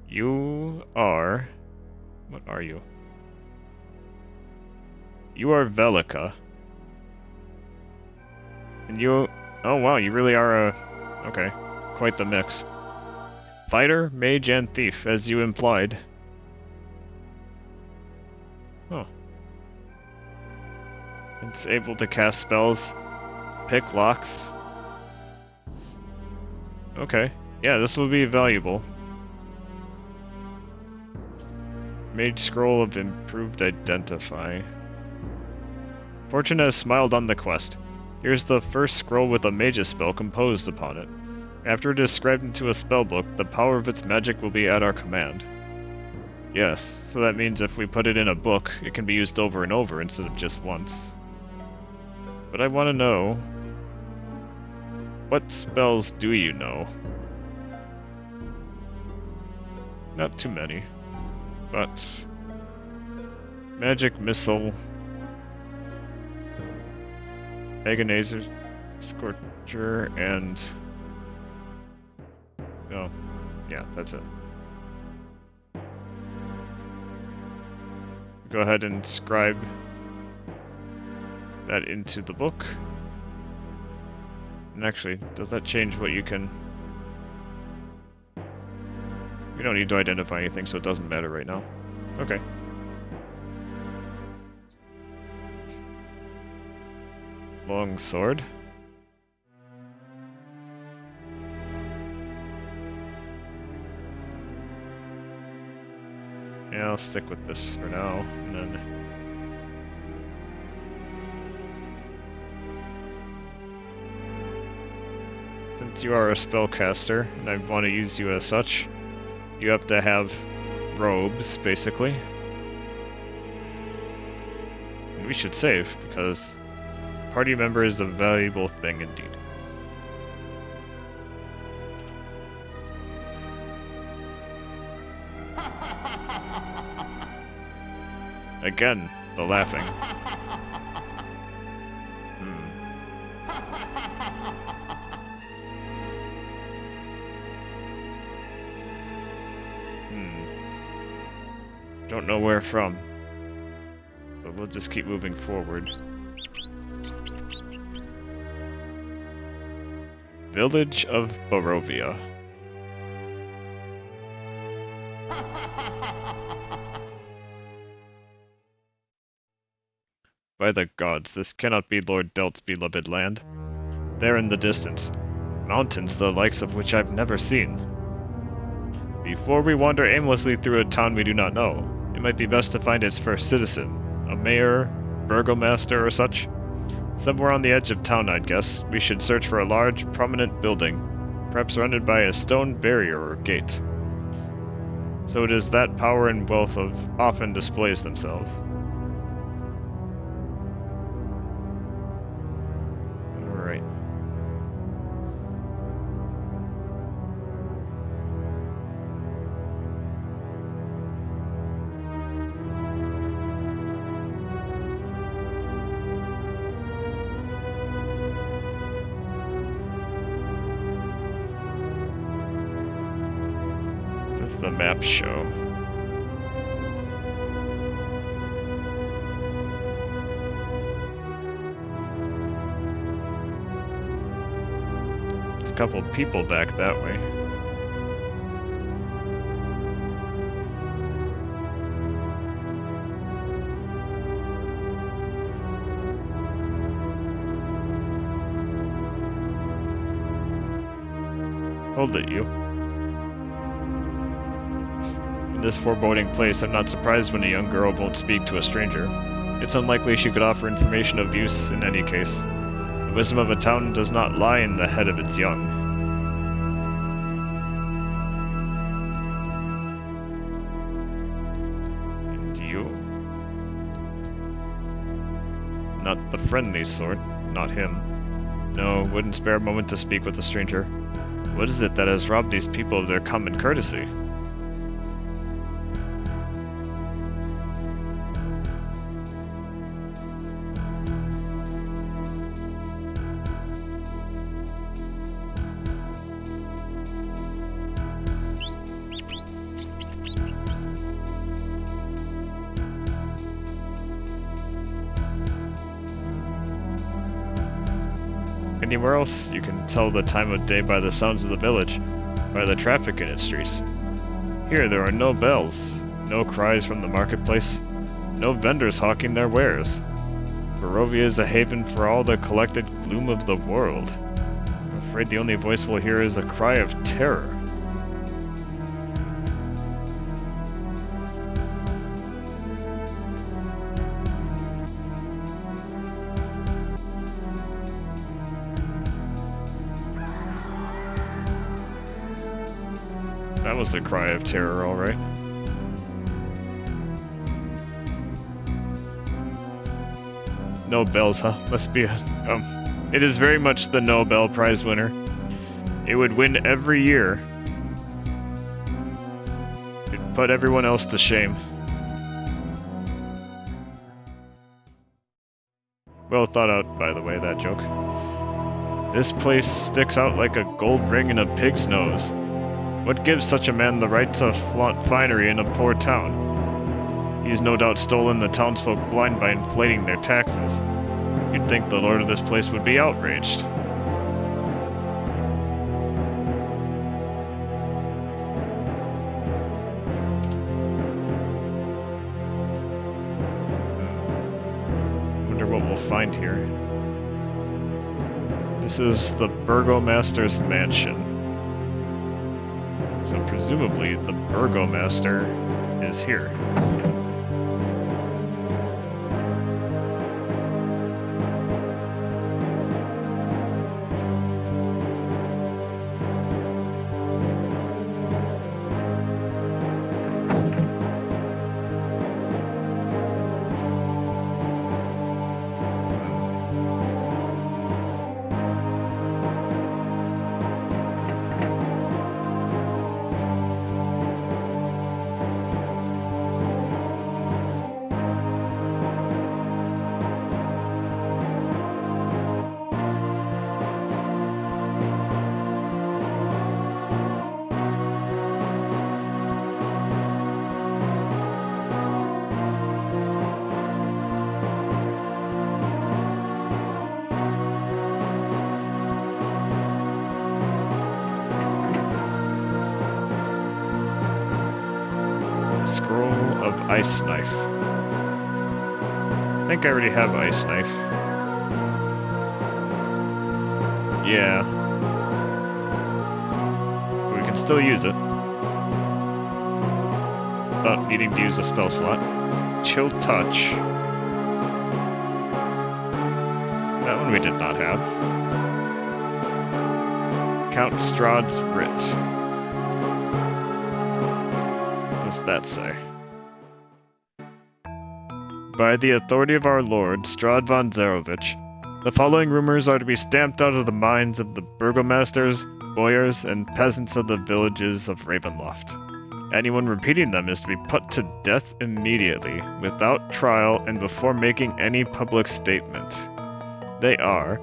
A: You are... What are you? You are Velika. And you... Oh wow, you really are a... Okay, quite the mix. Fighter, mage, and thief, as you implied. Oh. It's able to cast spells, pick locks. Okay, yeah, this will be valuable. Mage Scroll of Improved Identify. Fortune has smiled on the quest. Here's the first scroll with a mage's spell composed upon it. After it is scribed into a spellbook, the power of its magic will be at our command. Yes, so that means if we put it in a book, it can be used over and over instead of just once. But I want to know... What spells do you know? Not too many. But... Magic Missile... Agonizer, Scorcher, and... Oh, yeah, that's it. Go ahead and scribe that into the book. And actually, does that change what you can... We don't need to identify anything, so it doesn't matter right now. Okay. Long sword. Yeah, I'll stick with this for now, and then... Since you are a spellcaster, and I want to use you as such, you have to have robes, basically. And we should save, because party member is a valuable thing indeed. Again, the laughing. Don't know where from, but we'll just keep moving forward. Village of Barovia. By the gods, this cannot be Lord Delt's beloved land. There in the distance, mountains the likes of which I've never seen. Before we wander aimlessly through a town we do not know, it might be best to find its first citizen, a mayor, burgomaster, or such. Somewhere on the edge of town, I'd guess, we should search for a large, prominent building, perhaps surrounded by a stone barrier or gate. So it is that power and wealth of often displays themselves. Alright. Does the map show? There's a couple people back that way. Hold it, you. In this foreboding place, I'm not surprised when a young girl won't speak to a stranger. It's unlikely she could offer information of use in any case. The wisdom of a town does not lie in the head of its young. And you? Not the friendly sort. Not him. No, wouldn't spare a moment to speak with a stranger. What is it that has robbed these people of their common courtesy? Anywhere else, you can tell the time of day by the sounds of the village, by the traffic in its streets. Here there are no bells, no cries from the marketplace, no vendors hawking their wares. Barovia is a haven for all the collected gloom of the world. I'm afraid the only voice we'll hear is a cry of terror. That was the cry of terror, alright. No bells, huh? Must be a... it is very much the Nobel Prize winner. It would win every year. It'd put everyone else to shame. Well thought out, by the way, that joke. This place sticks out like a gold ring in a pig's nose. What gives such a man the right to flaunt finery in a poor town? He's no doubt stolen the townsfolk blind by inflating their taxes. You'd think the lord of this place would be outraged. Wonder what we'll find here. This is the Burgomaster's mansion. So presumably the Burgomaster is here. Scroll of Ice Knife. I think I already have Ice Knife. Yeah. But we can still use it. Without needing to use a spell slot. Chill Touch. That one we did not have. Count Strahd's Writ. What does that say? By the authority of our lord, Strahd von Zarovich, the following rumors are to be stamped out of the minds of the burgomasters, boyars, and peasants of the villages of Ravenloft. Anyone repeating them is to be put to death immediately, without trial and before making any public statement. They are,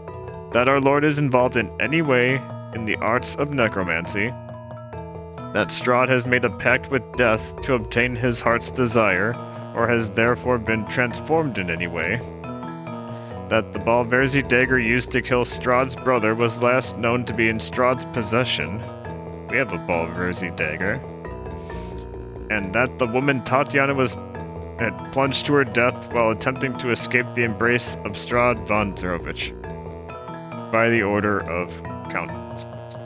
A: that our lord is involved in any way in the arts of necromancy, that Strahd has made a pact with death to obtain his heart's desire, or has therefore been transformed in any way, that the Balverzi dagger used to kill Strahd's brother was last known to be in Strahd's possession. We have a Balverzi dagger. And that the woman Tatiana had plunged to her death while attempting to escape the embrace of Strahd von Zarovich. By the order of Count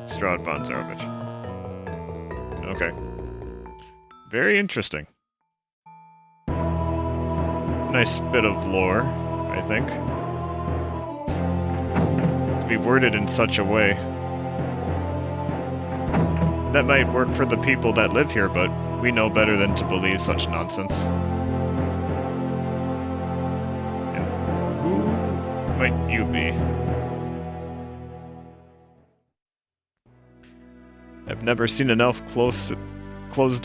A: Strahd von Zarovich. Okay. Very interesting. Nice bit of lore, I think. To be worded in such a way. That might work for the people that live here, but we know better than to believe such nonsense. And who might you be? I've never seen an elf closed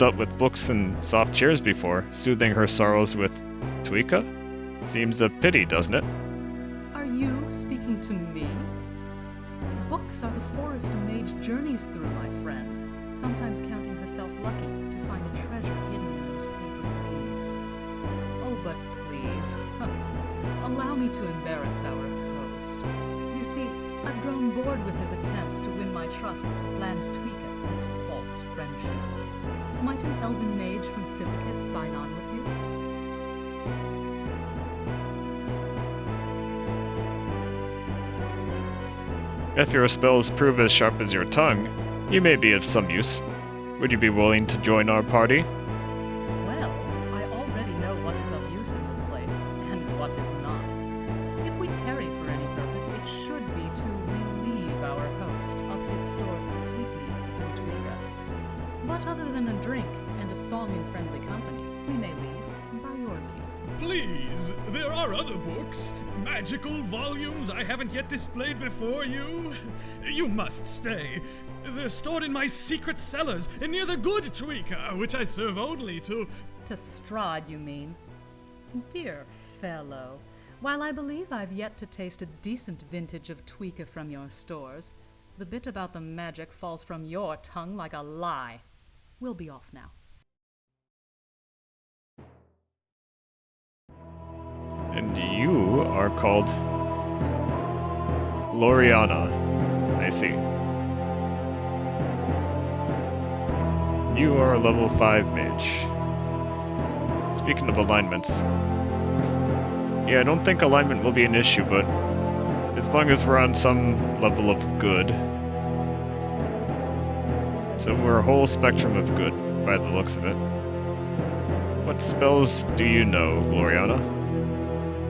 A: up with books and soft chairs before, soothing her sorrows with Tuika? Seems a pity, doesn't it?
I: Are you speaking to me? Books are the forest a mage journeys through, my friend, sometimes counting herself lucky to find a treasure hidden in those paper leaves. Oh, but please, allow me to embarrass our host. You see, I've grown bored with his attempts to win my trust with bland Tuika and false friendship. Might an elven mage from Sivicus sign on with you?
A: If your spells prove as sharp as your tongue, you may be of some use. Would you be willing to join our party?
I: Well, I already know what is of use in this place, and what is not. If we tarry for any purpose, it should be to relieve our host of his stores of sweetmeats and Tuika. But other than a drink and a song in friendly company, we may leave by your leave.
D: Please, there are other books. Magical volumes I haven't yet displayed before you. You must stay. They're stored in my secret cellars near the good Tuika, which I serve only to...
I: To Strahd, you mean? Dear fellow, while I believe I've yet to taste a decent vintage of Tuika from your stores, the bit about the magic falls from your tongue like a lie. We'll be off now.
A: And you are called Gloriana. I see. You are a level 5 mage. Speaking of alignments. Yeah, I don't think alignment will be an issue, but as long as we're on some level of good. So we're a whole spectrum of good, by the looks of it. What spells do you know, Gloriana?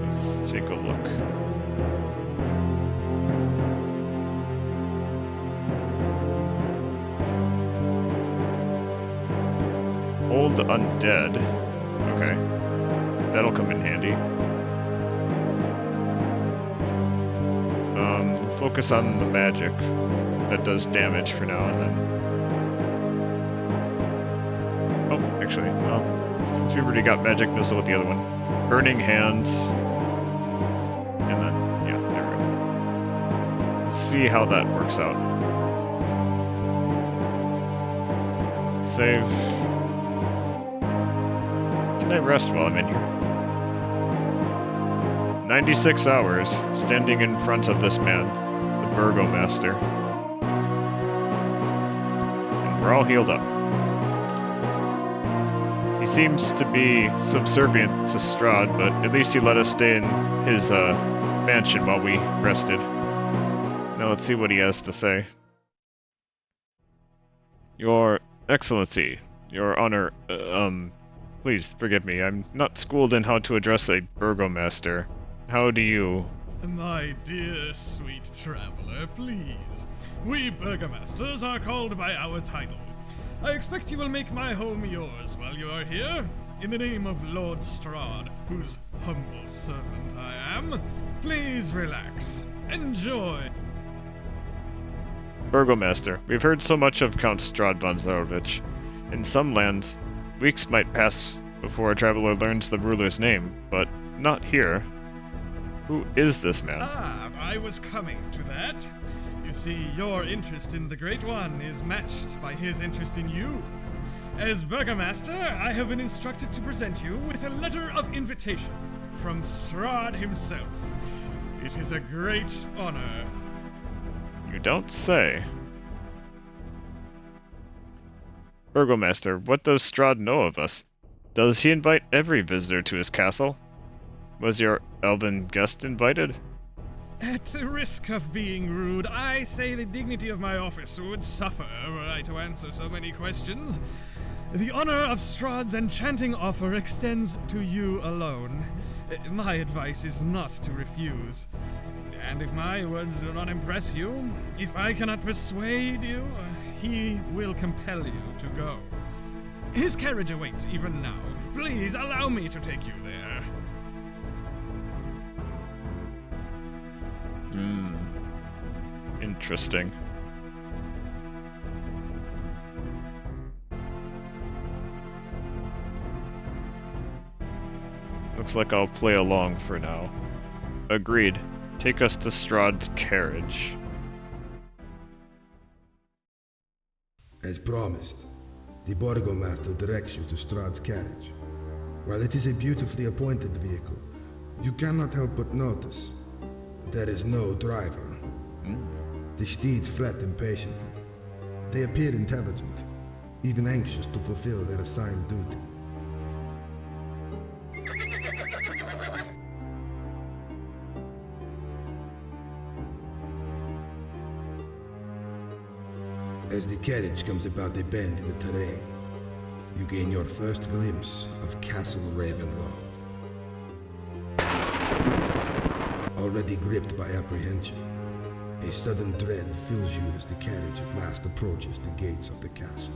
A: Let's take a look. Hold Undead. Okay. That'll come in handy. Focus on the magic. That does damage for now and then. Oh, actually, well, since we've already got Magic Missile with the other one. Burning Hands. And then, yeah, there we go. Let's see how that works out. Save. Can I rest while I'm in here? 96 hours, standing in front of this man, the Burgomaster. And we're all healed up. He seems to be subservient to Strahd, but at least he let us stay in his mansion while we rested. Now let's see what he has to say. Your Excellency, Your Honor, please forgive me. I'm not schooled in how to address a Burgomaster. How do you...
D: My dear sweet traveler, please. We burgomasters are called by our title. I expect you will make my home yours while you are here. In the name of Lord Strahd, whose humble servant I am, please relax. Enjoy.
A: Burgomaster, we've heard so much of Count Strahd von Zarovich. In some lands, weeks might pass before a traveler learns the ruler's name, but not here. Who is this man?
D: Ah, I was coming to that. You see, your interest in the Great One is matched by his interest in you. As Burgomaster, I have been instructed to present you with a letter of invitation from Strahd himself. It is a great honor.
A: You don't say. Burgomaster, what does Strahd know of us? Does he invite every visitor to his castle? Was your elven guest invited?
D: At the risk of being rude, I say the dignity of my office would suffer were I to answer so many questions. The honor of Strahd's enchanting offer extends to you alone. My advice is not to refuse. And if my words do not impress you, if I cannot persuade you, he will compel you to go. His carriage awaits even now. Please allow me to take you there.
A: Interesting. Looks like I'll play along for now. Agreed. Take us to Strahd's carriage.
C: As promised, the Burgomaster directs you to Strahd's carriage. While it is a beautifully appointed vehicle, you cannot help but notice there is no driver. The steeds fret impatiently. They appear intelligent, even anxious to fulfill their assigned duty. As the carriage comes about a bend in the terrain, you gain your first glimpse of Castle Ravenloft. Already gripped by apprehension, a sudden dread fills you as the carriage at last approaches the gates of the castle.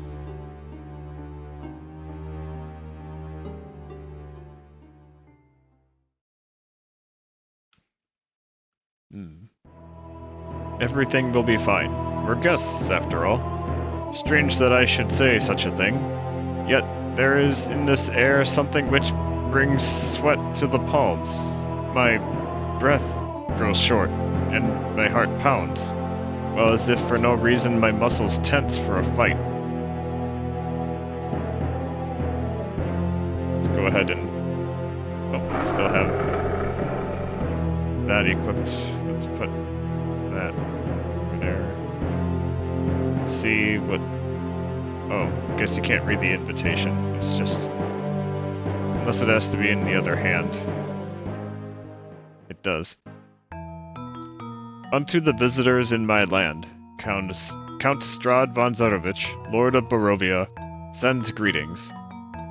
A: Everything will be fine. We're guests, after all. Strange that I should say such a thing. Yet, there is in this air something which brings sweat to the palms. My breath grows short, and my heart pounds, while as if for no reason my muscles tense for a fight. Let's go ahead and... Oh, I still have that equipped. Let's put that over there. Let's see what... Oh, I guess you can't read the invitation. It's just... Unless it has to be in the other hand. It does. Unto the visitors in my land, Count Strahd von Zarovich, Lord of Barovia, sends greetings.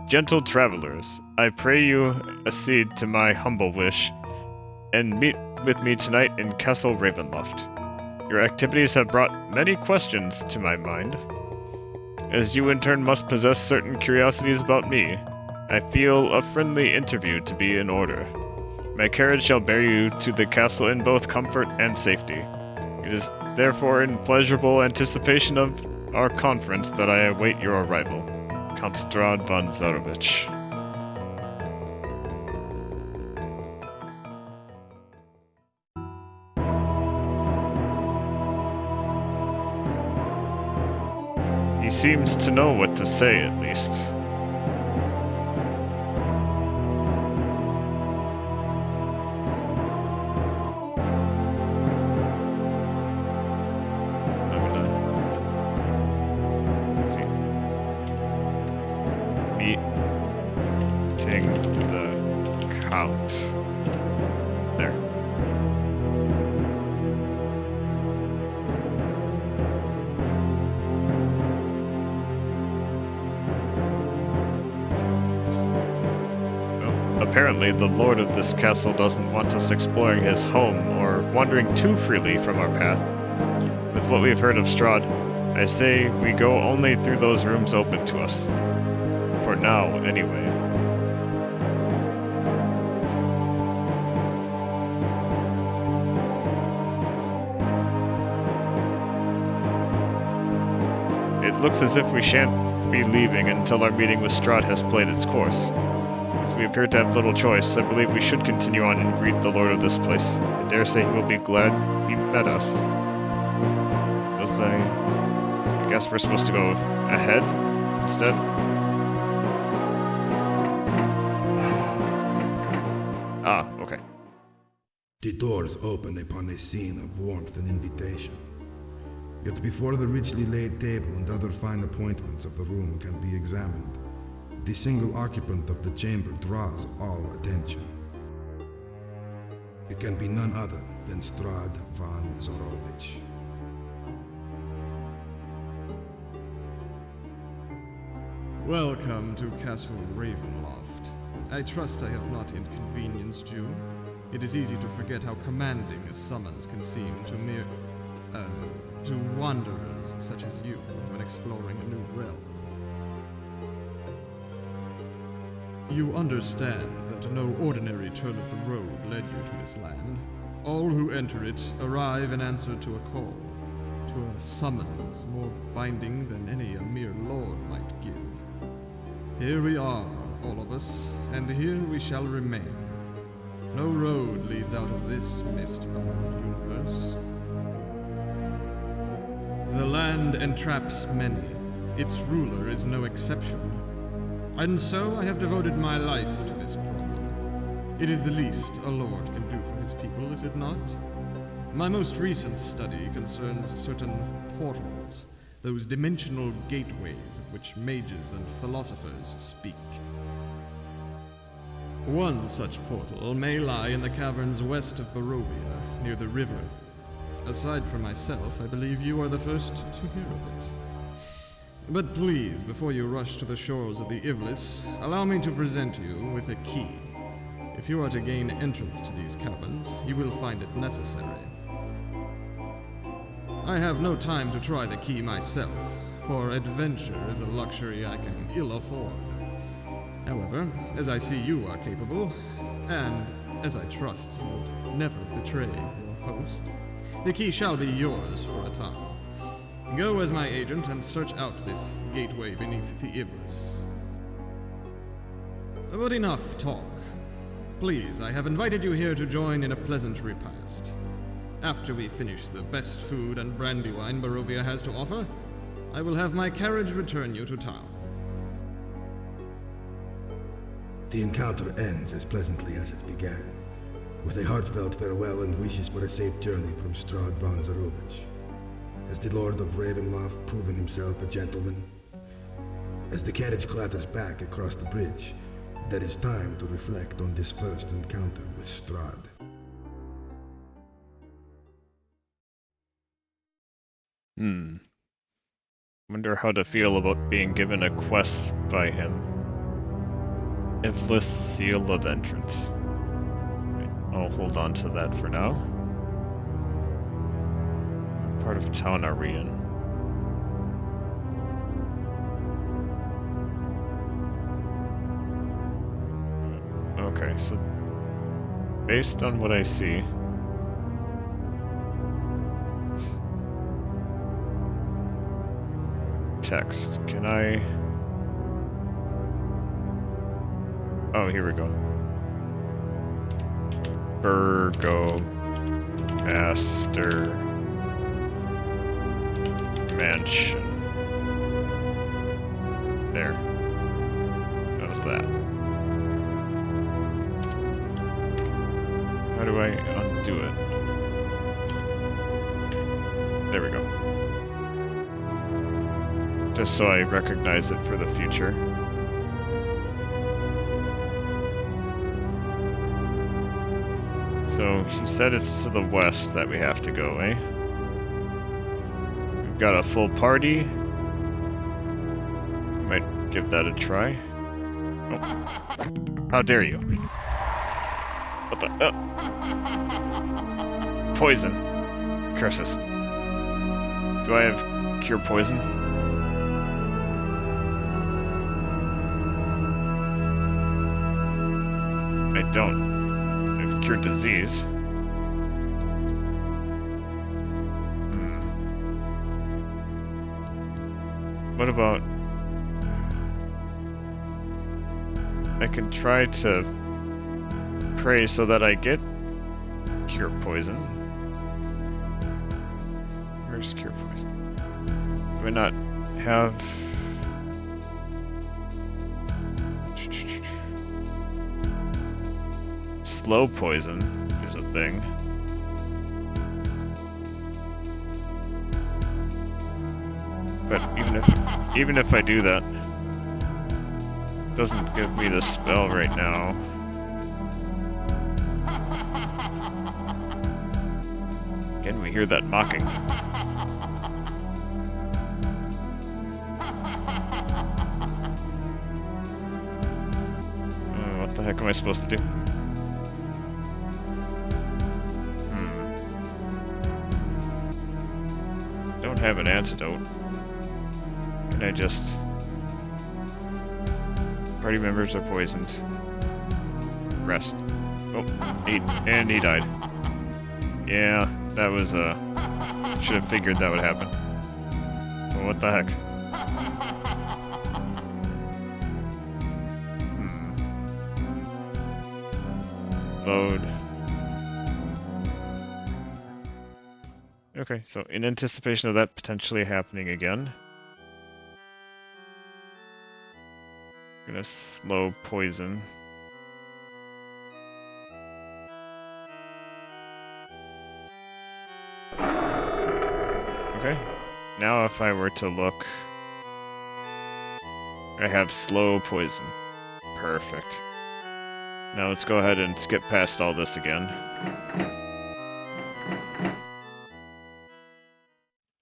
A: Gentle travelers, I pray you accede to my humble wish, and meet with me tonight in Castle Ravenloft. Your activities have brought many questions to my mind. As you in turn must possess certain curiosities about me, I feel a friendly interview to be in order. My carriage shall bear you to the castle in both comfort and safety. It is therefore in pleasurable anticipation of our conference that I await your arrival. Count Strahd von Zarovich. He seems to know what to say, at least. Apparently, the lord of this castle doesn't want us exploring his home or wandering too freely from our path. With what we've heard of Strahd, I say we go only through those rooms open to us. For now, anyway. It looks as if we shan't be leaving until our meeting with Strahd has played its course. As we appear to have little choice, I believe we should continue on and greet the lord of this place. I dare say he will be glad he met us. I guess we're supposed to go ahead instead? Ah, okay.
C: The doors open upon a scene of warmth and invitation. Yet before the richly laid table and other fine appointments of the room can be examined, the single occupant of the chamber draws all attention. It can be none other than Strahd von Zorovich.
D: Welcome to Castle Ravenloft. I trust I have not inconvenienced you. It is easy to forget how commanding a summons can seem to wanderers such as you when exploring a new realm. You understand that no ordinary turn of the road led you to this land. All who enter it arrive in answer to a call, to a summons more binding than any a mere lord might give. Here we are, all of us, and here we shall remain. No road leads out of this mist-bound universe. The land entraps many. Its ruler is no exception. And so I have devoted my life to this problem. It is the least a lord can do for his people, is it not? My most recent study concerns certain portals, those dimensional gateways of which mages and philosophers speak. One such portal may lie in the caverns west of Barovia, near the river. Aside from myself, I believe you are the first to hear of it. But please, before you rush to the shores of the Ivlis, allow me to present you with a key. If you are to gain entrance to these caverns, you will find it necessary. I have no time to try the key myself, for adventure is a luxury I can ill afford. However, as I see you are capable, and as I trust you would never betray your host, the key shall be yours for a time. Go as my agent and search out this gateway beneath the Iblis. But enough talk. Please, I have invited you here to join in a pleasant repast. After we finish the best food and brandy wine Barovia has to offer, I will have my carriage return you to town.
C: The encounter ends as pleasantly as it began, with a heartfelt farewell and wishes for a safe journey from Strahd von Zorovich. As the Lord of Ravenloft proving himself a gentleman. As the carriage clatters back across the bridge, there is time to reflect on this first encounter with Strahd.
A: Wonder how to feel about being given a quest by him. Ivlis Seal of Entrance. I'll hold on to that for now. What part of town are we in? Okay, so based on what I see, text. Can I? Oh, here we go. Burgomaster Mansion. There. How's that? How do I undo it? There we go. Just so I recognize it for the future. So he said it's to the west that we have to go, eh? We've got a full party. Might give that a try. Oh. How dare you? What the? Poison. Curses. Do I have cure poison? I don't. I've cured disease. What about... I can try to pray so that I get cure poison. Where's cure poison? Do I not have... Slow poison is a thing. But even if I do that, it doesn't give me the spell right now. Again, we hear that mocking. What the heck am I supposed to do? Don't have an antidote. Can I just... Party members are poisoned. Rest. Oh, he died. Yeah, that was, should have figured that would happen. Well, what the heck? Load. Okay, so in anticipation of that potentially happening again, I'm gonna slow poison. Okay, now if I were to look, I have slow poison. Perfect. Now let's go ahead and skip past all this again.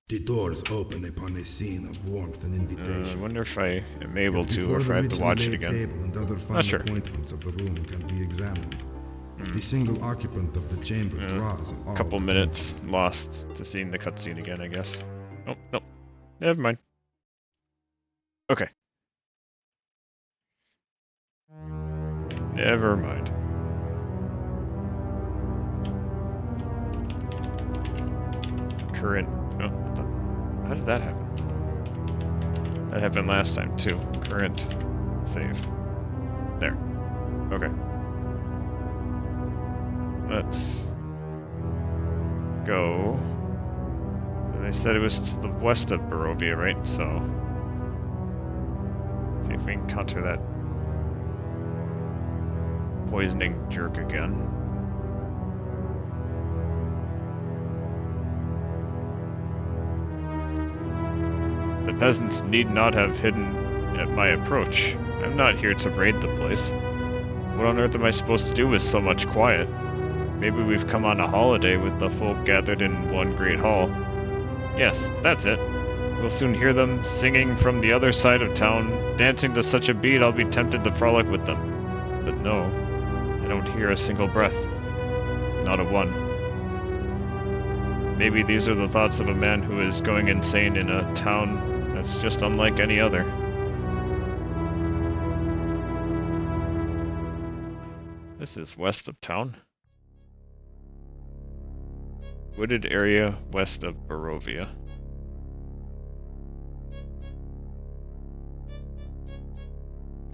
C: The doors open upon a scene of warmth and invitation.
A: I wonder if I am able to, or if I have to watch it again.
C: Table and other
A: Not sure.
C: appointments of the room can be examined. The single occupant of the chamber draws
A: A couple minutes lost to seeing the cutscene again, I guess. Oh, no. Never mind. Okay. Never mind. Current... Oh, what the... How did that happen? That happened last time, too. Current... Save. There. Okay. Let's... go... They said it was to the west of Barovia, right? So... see if we can counter that... poisoning jerk again. The peasants need not have hidden at my approach. I'm not here to raid the place. What on earth am I supposed to do with so much quiet? Maybe we've come on a holiday with the folk gathered in one great hall. Yes, that's it. We'll soon hear them singing from the other side of town, dancing to such a beat I'll be tempted to frolic with them. But no, I don't hear a single breath. Not a one. Maybe these are the thoughts of a man who is going insane in a town that's just unlike any other. This is west of town. Wooded area west of Barovia.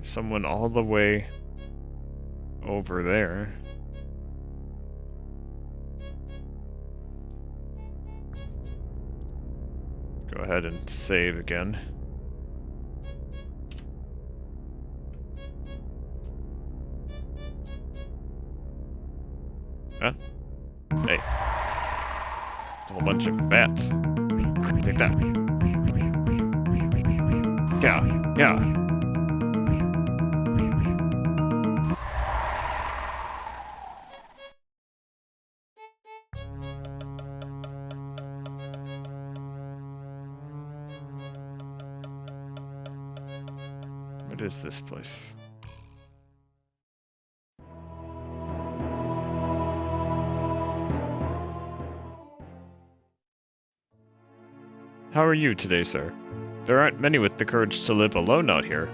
A: Someone all the way over there. Go ahead and save again. Huh? Hey. It's a whole bunch of bats. Take that. Yeah, yeah. What is this place? How are you today, sir? There aren't many with the courage to live alone out here.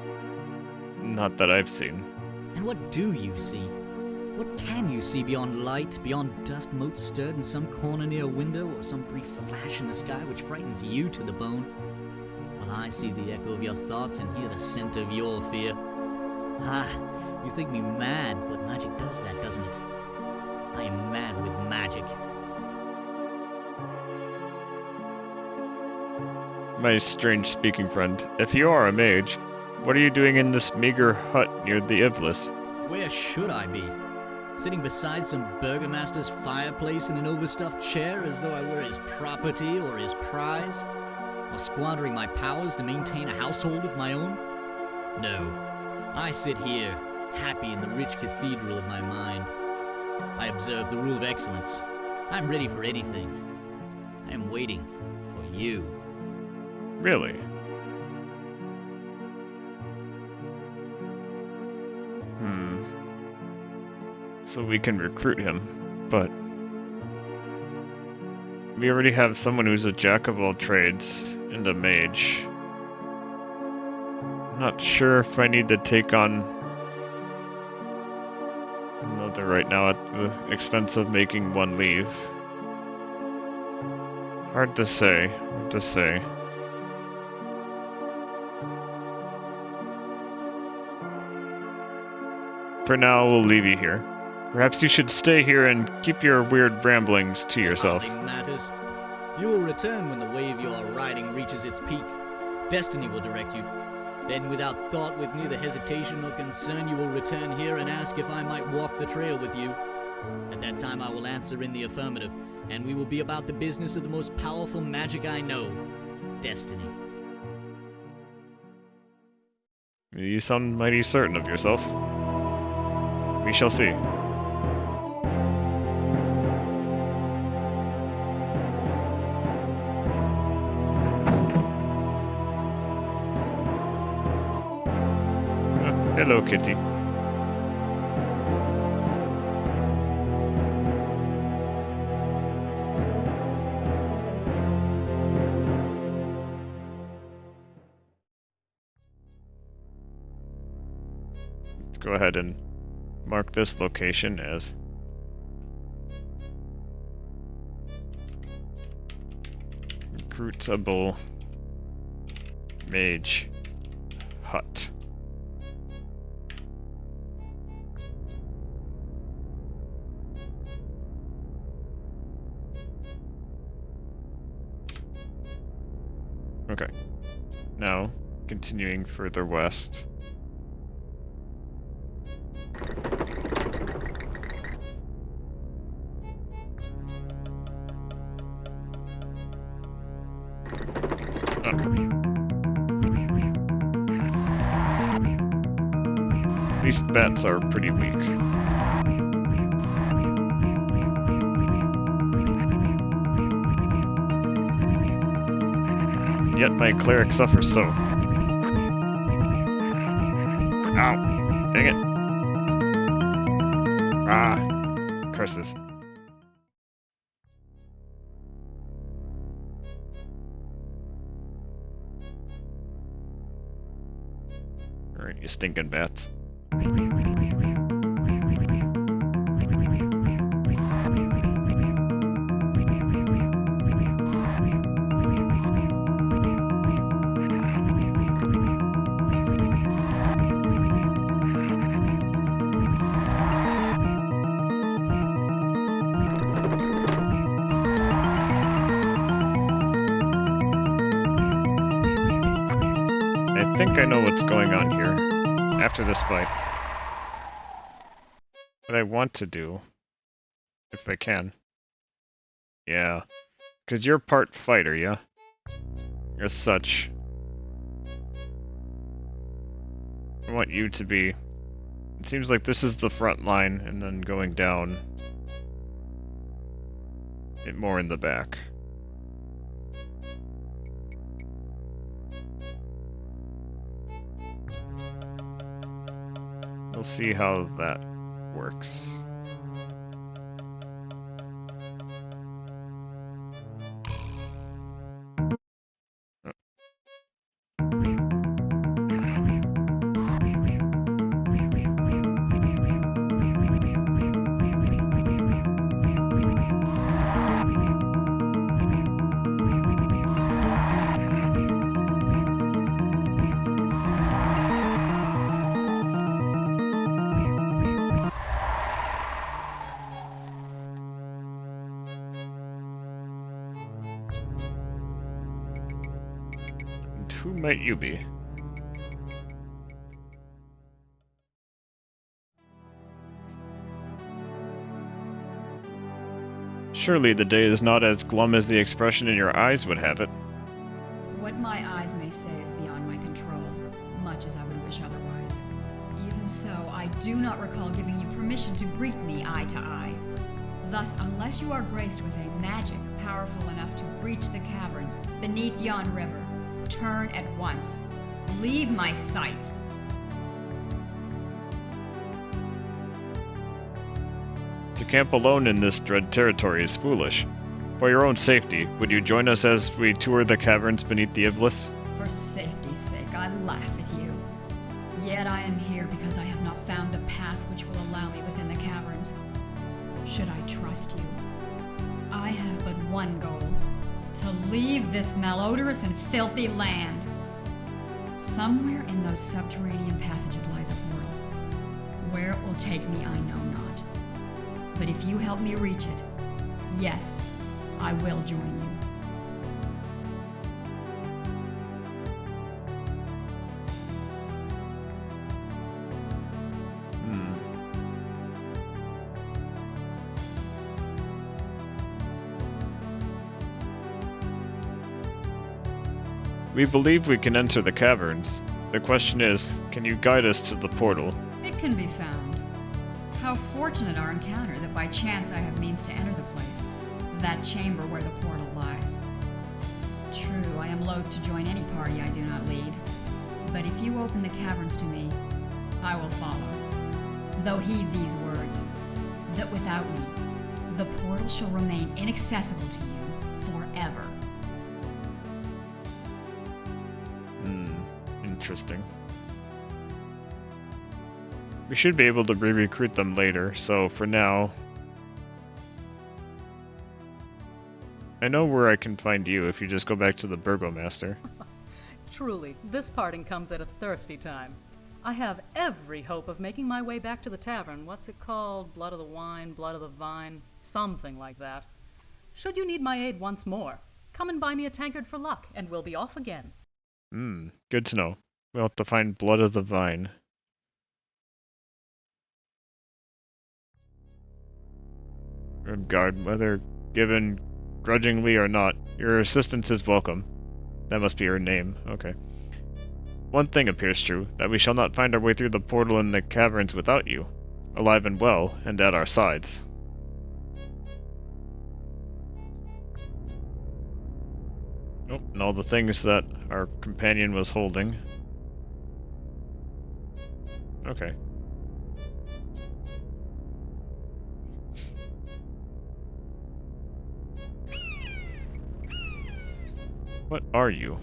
A: Not that I've seen.
F: And what do you see? What can you see beyond light, beyond dust motes stirred in some corner near a window, or some brief flash in the sky which frightens you to the bone? Well, I see the echo of your thoughts and hear the scent of your fear. Ah, you think me mad, but magic does that, doesn't it? I am mad with magic.
A: My strange speaking friend, if you are a mage, what are you doing in this meager hut near the Ivlis?
F: Where should I be? Sitting beside some burgomaster's fireplace in an overstuffed chair as though I were his property or his prize? Or squandering my powers to maintain a household of my own? No. I sit here, happy in the rich cathedral of my mind. I observe the rule of excellence. I'm ready for anything. I am waiting for you.
A: Really? So we can recruit him, but we already have someone who's a jack of all trades and a mage. I'm not sure if I need to take on another right now at the expense of making one leave. Hard to say, hard to say. For now, we'll leave you here. Perhaps you should stay here and keep your weird ramblings to yourself.
F: Nothing matters. You will return when the wave you are riding reaches its peak. Destiny will direct you. Then, without thought, with neither hesitation nor concern, you will return here and ask if I might walk the trail with you. At that time, I will answer in the affirmative, and we will be about the business of the most powerful magic I know, destiny.
A: You sound mighty certain of yourself. We shall see. Hello, Kitty. Let's go ahead and mark this location as recruitable mage hut. Okay. Now, continuing further west. These bats are pretty weak. Yet my cleric suffers so. Ow! Dang it! Ah! Curses. Alright, you stinking bats. I think I know what's going on here. After this fight, what I want to do, if I can, yeah, because you're part fighter, yeah? As such, I want you to be, it seems like this is the front line, and then going down, it more in the back. We'll see how that works. Who might you be? Surely the day is not as glum as the expression in your eyes would have it.
H: What my eyes may say is beyond my control, much as I would wish otherwise. Even so, I do not recall giving you permission to greet me eye to eye. Thus, unless you are graced with a magic powerful enough to breach the caverns beneath yon river, turn at once. Leave my sight.
A: To camp alone in this dread territory is foolish. For your own safety, would you join us as we tour the caverns beneath the Iblis?
H: For safety's sake, I laugh at you. Yet I am here because I have not found the path which will allow me within the caverns. Should I trust you? I have but one goal. To leave this malodorous and filthy land. Somewhere in those subterranean passages lies a portal. Where it will take me, I know not. But if you help me reach it, yes, I will join you.
A: We believe we can enter the caverns. The question is, can you guide us to the portal?
H: It can be found. How fortunate our encounter that by chance I have means to enter the place, that chamber where the portal lies. True, I am loath to join any party I do not lead, but if you open the caverns to me, I will follow. Though heed these words, that without me, the portal shall remain inaccessible to you forever.
A: Interesting. We should be able to re-recruit them later, so for now... I know where I can find you if you just go back to the Burgomaster.
I: Truly, this parting comes at a thirsty time. I have every hope of making my way back to the tavern. What's it called? Blood of the wine, blood of the vine, something like that. Should you need my aid once more, come and buy me a tankard for luck, and we'll be off again.
A: Good to know. We'll have to find Blood of the Vine. Guard, whether given grudgingly or not, your assistance is welcome. That must be your name. Okay. One thing appears true, that we shall not find our way through the portal in the caverns without you, alive and well, and at our sides. Oh, and all the things that our companion was holding. Okay. What are you?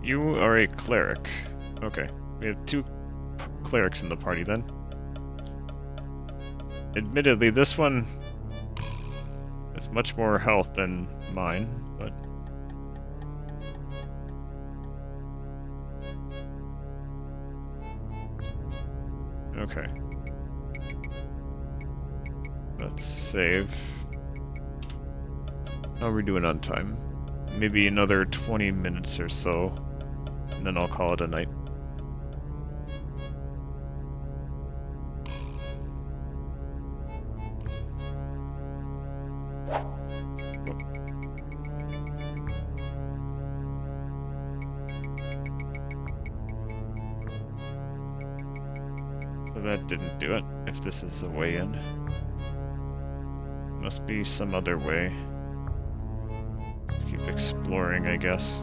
A: You are a cleric. Okay, we have two clerics in the party then. Admittedly, this one has much more health than mine, but... Okay. Let's save. How are we doing on time? Maybe another 20 minutes or so, and then I'll call it a night. So that didn't do it, if this is a way in. Must be some other way. Keep exploring, I guess.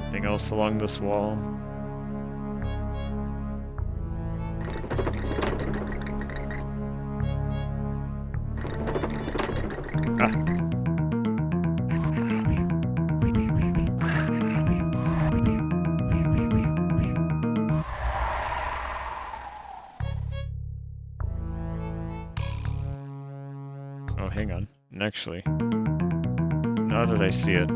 A: Anything else along this wall? Ah. Oh, hang on. Actually, now that I see it,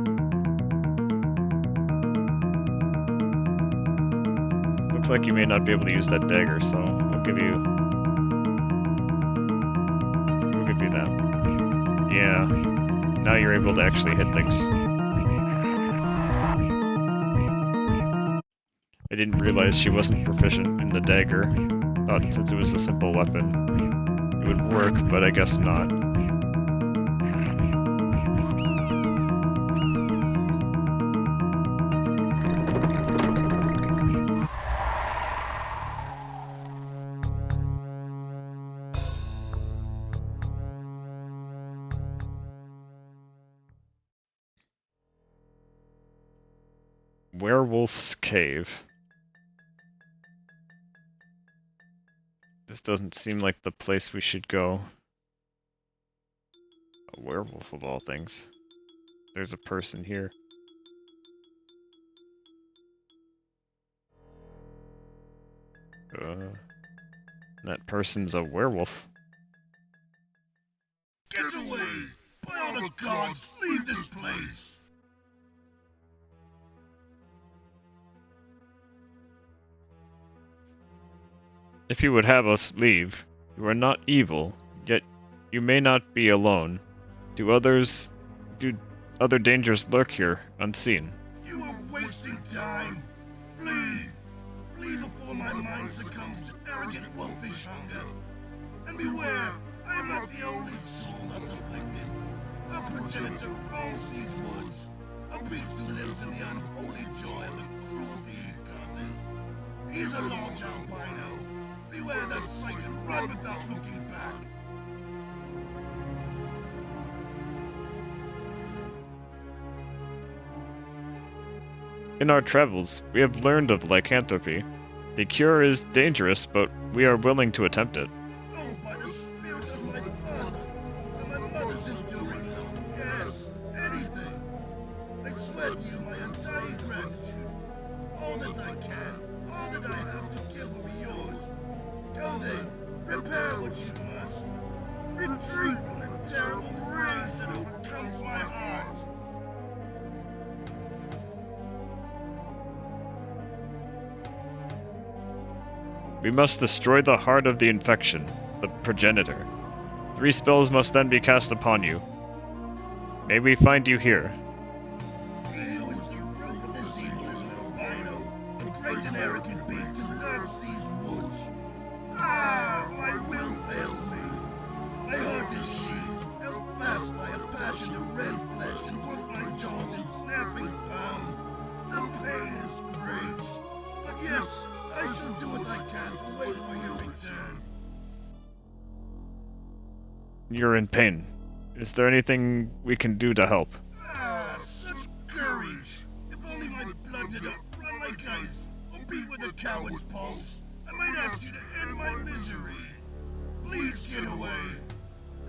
A: looks like you may not be able to use that dagger, so we'll give you that. Yeah, now you're able to actually hit things. I didn't realize she wasn't proficient in the dagger. Thought since it was a simple weapon, it would work, but I guess not. Werewolf's Cave. This doesn't seem like the place we should go. A werewolf of all things. There's a person here. That person's a werewolf.
J: Get away! By all the gods, leave this place!
A: If you would have us leave, you are not evil, yet you may not be alone. Do other dangers lurk here, unseen?
J: You are wasting time! Flee! Flee before my mind succumbs to arrogant wolfish hunger! And beware, I am not the only soul thus afflicted. A progenitor roams these woods, a beast who lives in the unholy joy of the cruelty he causes. He is a large albino. Beware that sight and run without looking back.
A: In our travels, we have learned of lycanthropy. The cure is dangerous, but we are willing to attempt it.
J: Oh, by the spirit of my father, and my mother's enduring love, yes, anything. I swear to you my undying gratitude. All that I can, all that I have to give will be yours. Go then, prepare what you must. Retreat from the terrible rage that overcomes my heart.
A: We must destroy the heart of the infection, the progenitor. 3 spells must then be cast upon you. May we find you here.
J: He who is the root of this evil is an albino, a great and arrogant beast who lurks these woods. Ah, my will fails me. My heart is sheathed, held fast by a passion of red flesh and work my jaws in snapping pound. The pain is great. But yes, I shall do what I can to wait for your return.
A: You're in pain. Is there anything we can do to help?
J: Ah, such courage! If only my blood did not run like ice, or beat with a coward's pulse, I might ask you to end my misery. Please get away.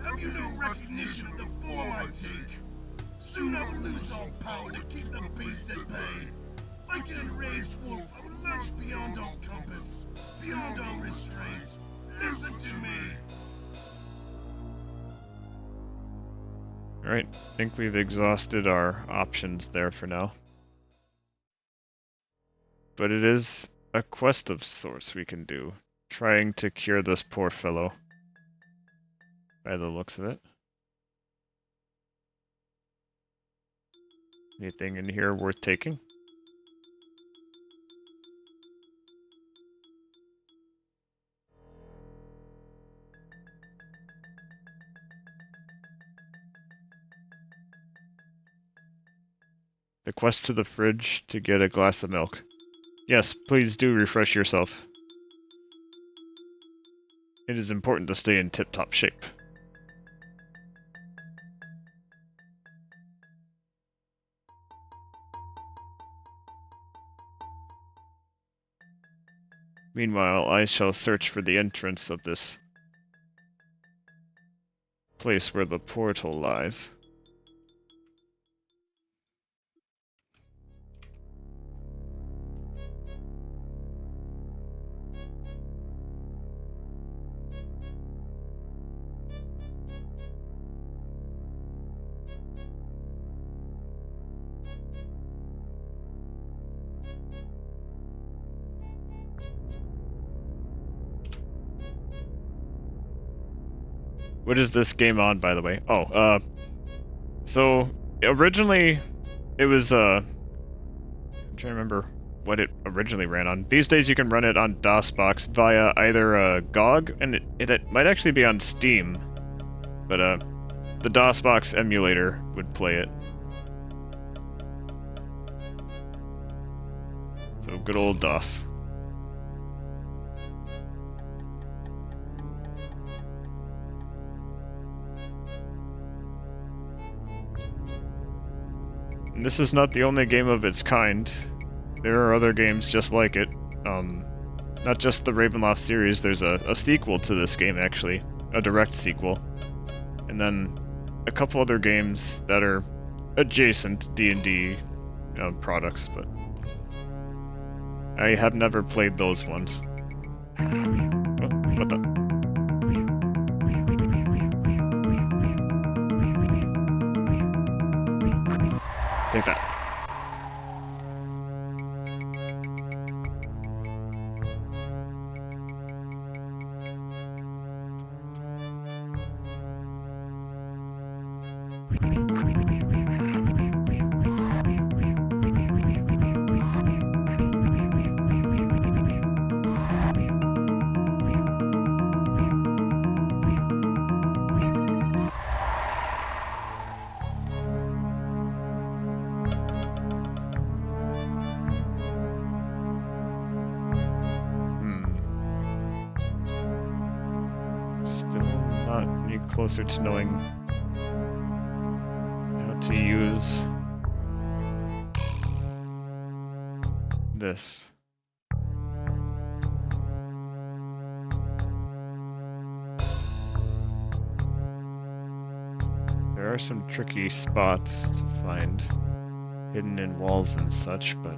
J: Have you no recognition of the form I take? Soon I will lose all power to keep the beast at bay. Like an enraged wolf, I will lurch beyond all compass, beyond all restraint. Listen to me.
A: Alright, I think we've exhausted our options there for now. But it is a quest of sorts we can do, trying to cure this poor fellow. By the looks of it. Anything in here worth taking? The quest to the fridge to get a glass of milk. Yes, please do refresh yourself. It is important to stay in tip-top shape. Meanwhile, I shall search for the entrance of this place where the portal lies. What is this game on, by the way? Oh, so originally it was, I'm trying to remember what it originally ran on. These days you can run it on DOSBox via either GOG, and it might actually be on Steam, but the DOSBox emulator would play it. So good old DOS. And this is not the only game of its kind. there are other games just like it. Not just the Ravenloft series, there's a sequel to this game actually, a direct sequel. And then a couple other games that are adjacent D&D products, but I have never played those ones. Oh, what the? Take that. Closer to knowing how to use this. There are some tricky spots to find hidden in walls and such, but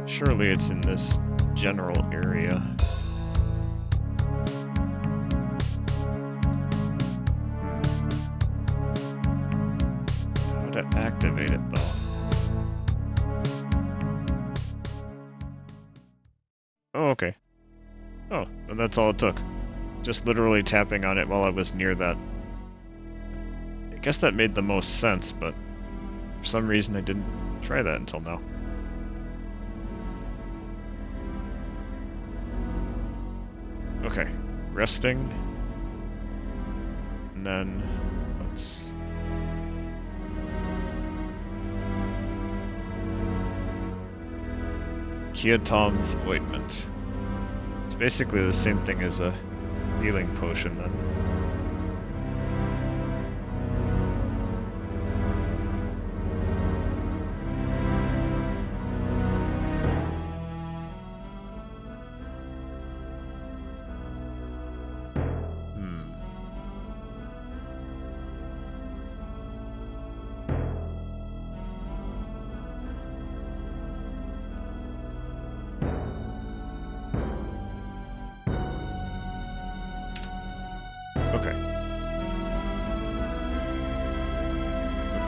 A: surely it's in this general area. How to activate it though? Oh, okay. Oh, and that's all it took. Just literally tapping on it while I was near that. I guess that made the most sense, but for some reason I didn't try that until now. Okay, resting, and then let's Kiatom's ointment. It's basically the same thing as a healing potion then.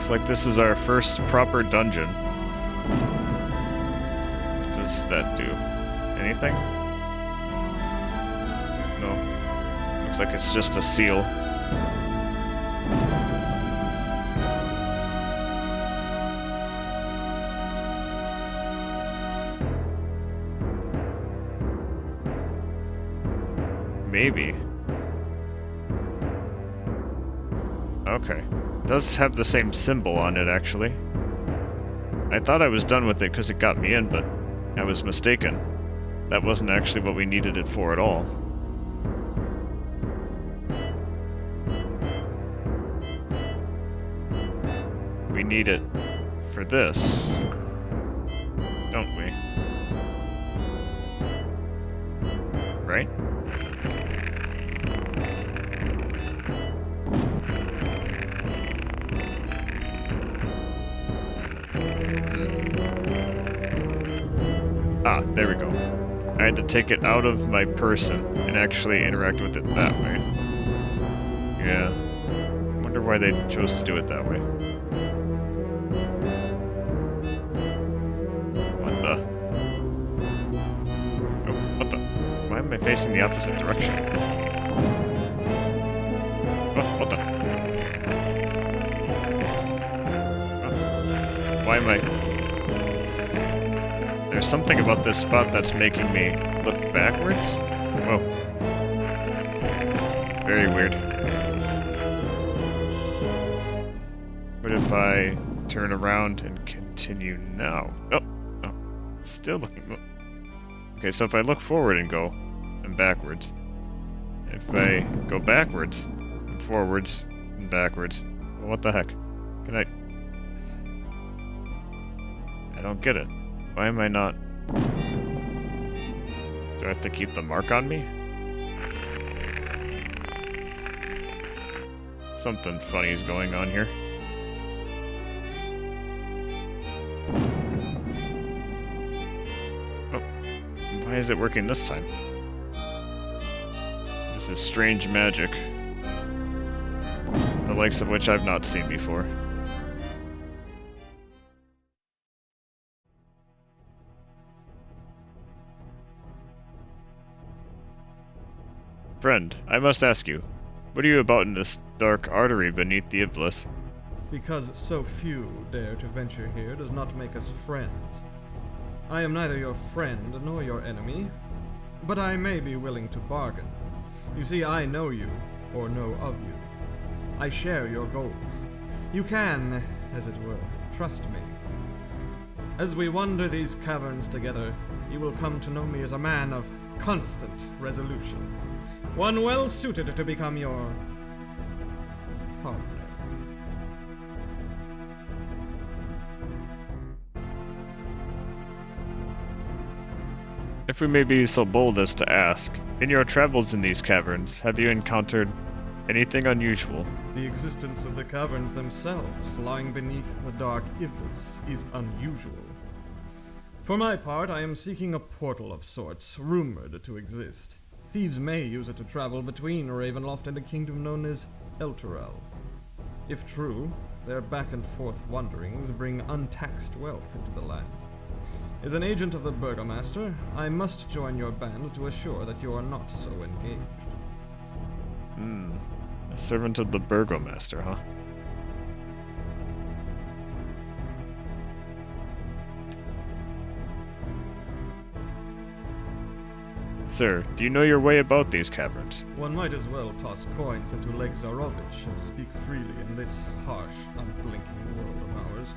A: Like this is our first proper dungeon. What does that do? Anything? No. Looks like it's just a seal. Maybe. Okay. Does have the same symbol on it, actually. I thought I was done with it because it got me in, but I was mistaken. That wasn't actually what we needed it for at all. We need it for this, don't we? Right? Ah, there we go. I had to take it out of my person and actually interact with it that way. Yeah. I wonder why they chose to do it that way. What the? Oh, what the? Why am I facing the opposite direction? Oh, what the? Oh, why am I... There's something about this spot that's making me look backwards. Whoa. Very weird. What if I turn around and continue now? Oh, Still looking... Okay, so if I look forward and go, I'm backwards. If I go backwards, and forwards, and backwards, well, what the heck? Can I... I don't get it. Why am I not... Do I have to keep the mark on me? Something funny is going on here. Oh, why is it working this time? This is strange magic. The likes of which I've not seen before. Friend, I must ask you, what are you about in this dark artery beneath the Iblis?
D: Because so few dare to venture here does not make us friends. I am neither your friend nor your enemy, but I may be willing to bargain. You see, I know you, or know of you. I share your goals. You can, as it were, trust me. As we wander these caverns together, you will come to know me as a man of constant resolution. One well suited to become your partner.
A: If we may be so bold as to ask, in your travels in these caverns, have you encountered anything unusual?
D: The existence of the caverns themselves, lying beneath the dark Iblis, is unusual. For my part, I am seeking a portal of sorts, rumored to exist. Thieves may use it to travel between Ravenloft and a kingdom known as Elturel. If true, their back-and-forth wanderings bring untaxed wealth into the land. As an agent of the Burgomaster, I must join your band to assure that you are not so engaged.
A: A servant of the Burgomaster, huh? Sir, do you know your way about these caverns?
D: One might as well toss coins into Lake Zarovich and speak freely in this harsh, unblinking world of ours.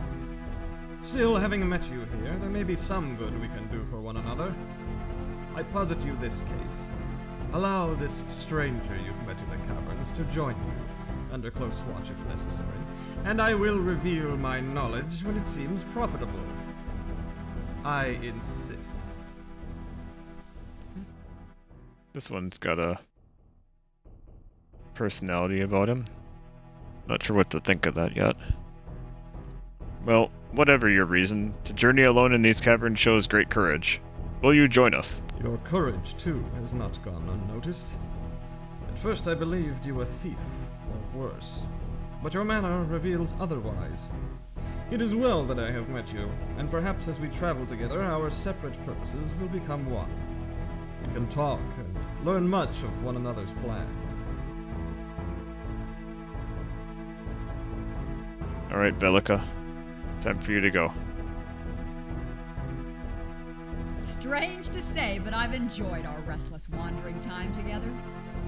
D: Still, having met you here, there may be some good we can do for one another. I posit you this case. Allow this stranger you've met in the caverns to join you, under close watch if necessary, and I will reveal my knowledge when it seems profitable. I insist.
A: This one's got a personality about him. Not sure what to think of that yet. Well, whatever your reason, to journey alone in these caverns shows great courage. Will you join us?
D: Your courage, too, has not gone unnoticed. At first I believed you a thief, or worse, but your manner reveals otherwise. It is well that I have met you, and perhaps as we travel together, our separate purposes will become one. We can talk and learn much of one another's plans.
A: Alright, Bellica. Time for you to go.
H: Strange to say, but I've enjoyed our restless wandering time together.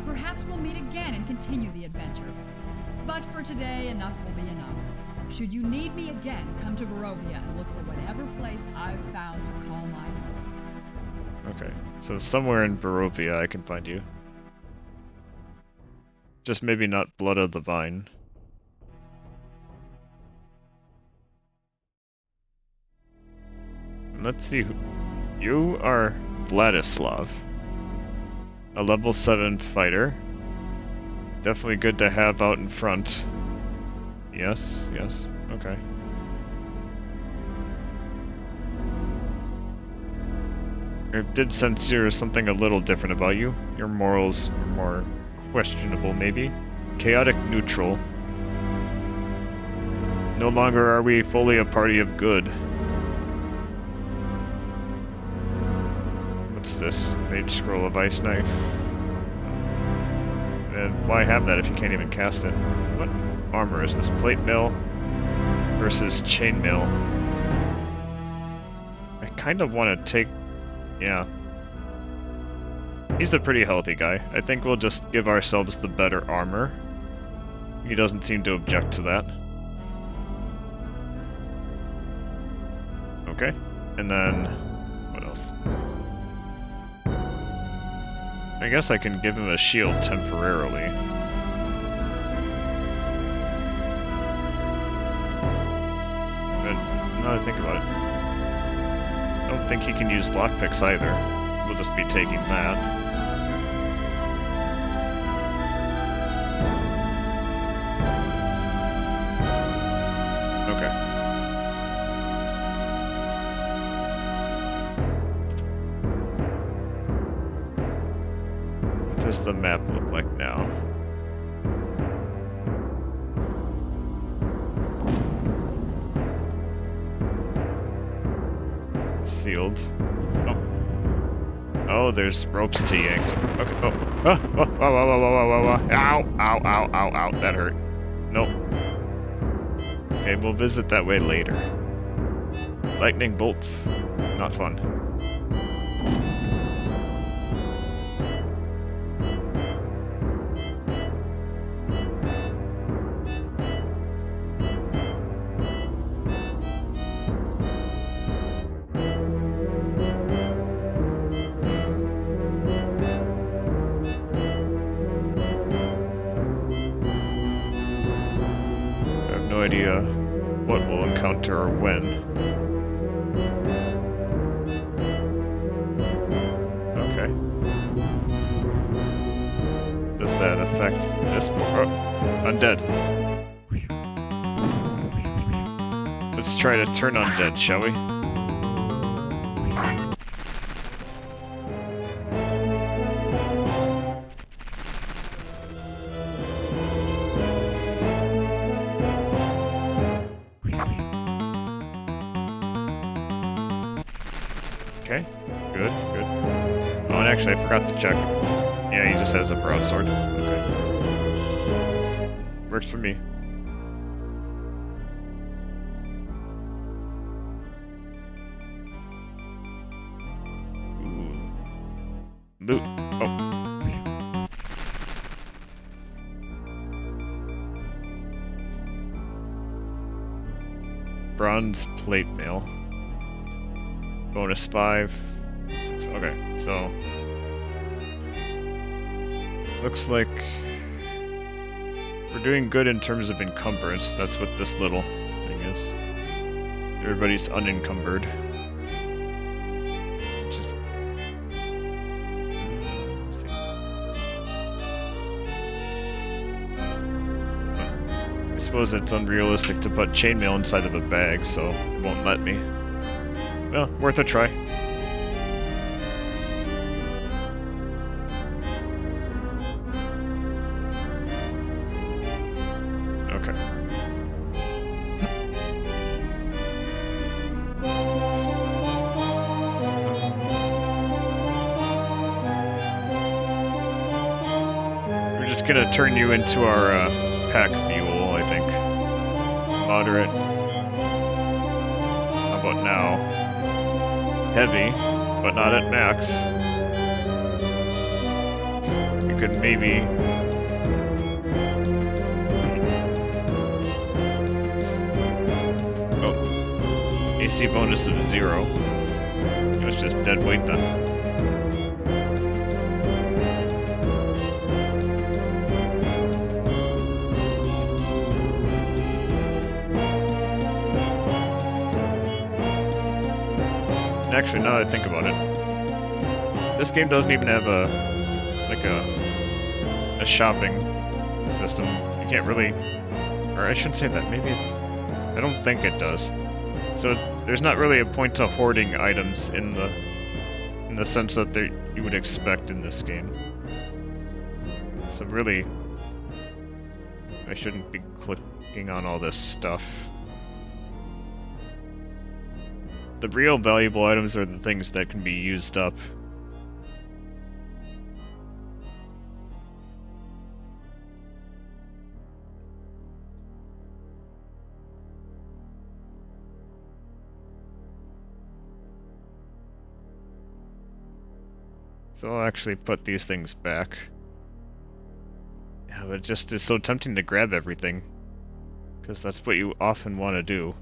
H: Perhaps we'll meet again and continue the adventure. But for today, enough will be enough. Should you need me again, come to Barovia and look for whatever place I've found to call my own.
A: Okay, so somewhere in Barovia I can find you. Just maybe not Blood of the Vine. Let's see who... You are Vladislav. A level 7 fighter. Definitely good to have out in front. Yes, yes, okay. I did sense there was something a little different about you. Your morals are more questionable, maybe. Chaotic neutral. No longer are we fully a party of good. What's this? Mage Scroll of Ice Knife. And why have that if you can't even cast it? What armor is this? Plate mail versus chainmail. I kind of want to take... Yeah. He's a pretty healthy guy. I think we'll just give ourselves the better armor. He doesn't seem to object to that. Okay. And then else. I guess I can give him a shield temporarily. But now that I think about it, I don't think he can use lockpicks either. We'll just be taking that. Okay. What does the map look like now? Sealed. Oh. Oh, there's ropes to yank. Okay. Oh. Ah, oh, oh, oh, oh, oh, oh, oh. Ow, ow, ow, ow, ow. That hurt. Nope. Okay, we'll visit that way later. Lightning bolts. Not fun. No idea what we'll encounter or when. Okay. Does that affect this? Oh, undead. Let's try to turn undead, shall we? Okay, good, good. Oh, and actually I forgot to check. Yeah, he just has a broadsword. Okay. Works for me. Ooh. Loot. Oh. Bronze plate mail. Bonus 5, 6, okay, so looks like we're doing good in terms of encumbrance. That's what this little thing is. Everybody's unencumbered. Which is... let's see. I suppose it's unrealistic to put chainmail inside of a bag, so it won't let me. Well, worth a try. Okay. We're just gonna turn you into our pack mule, I think. Moderate. How about now? Heavy, but not at max. You could maybe... oh. AC bonus of 0. It was just dead weight then. Actually, now that I think about it, this game doesn't even have a shopping system. You can't really, or I shouldn't say that. Maybe I don't think it does. So there's not really a point to hoarding items in the sense that you would expect in this game. So really, I shouldn't be clicking on all this stuff. The real valuable items are the things that can be used up. So I'll actually put these things back. Yeah, but it just is so tempting to grab everything, because that's what you often want to do.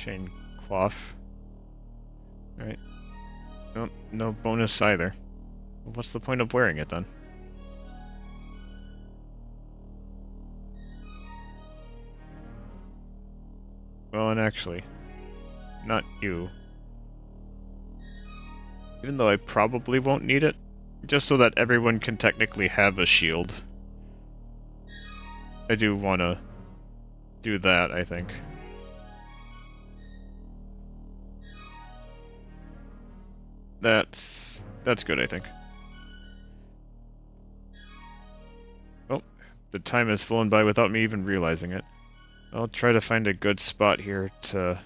A: Chain coif. Alright. No, no bonus either. Well, what's the point of wearing it then? Well, and actually, not you. Even though I probably won't need it, just so that everyone can technically have a shield. I do want to do that, I think. That's good, I think. Oh, the time has flown by without me even realizing it. I'll try to find a good spot here to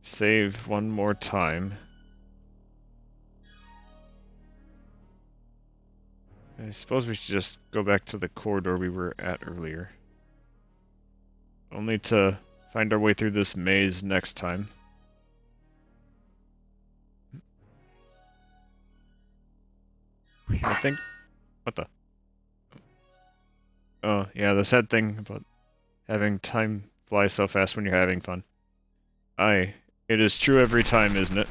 A: save one more time. I suppose we should just go back to the corridor we were at earlier. Only to find our way through this maze next time. I think... What the? Oh, yeah, the sad thing about having time fly so fast when you're having fun. Aye, it is true every time, isn't it?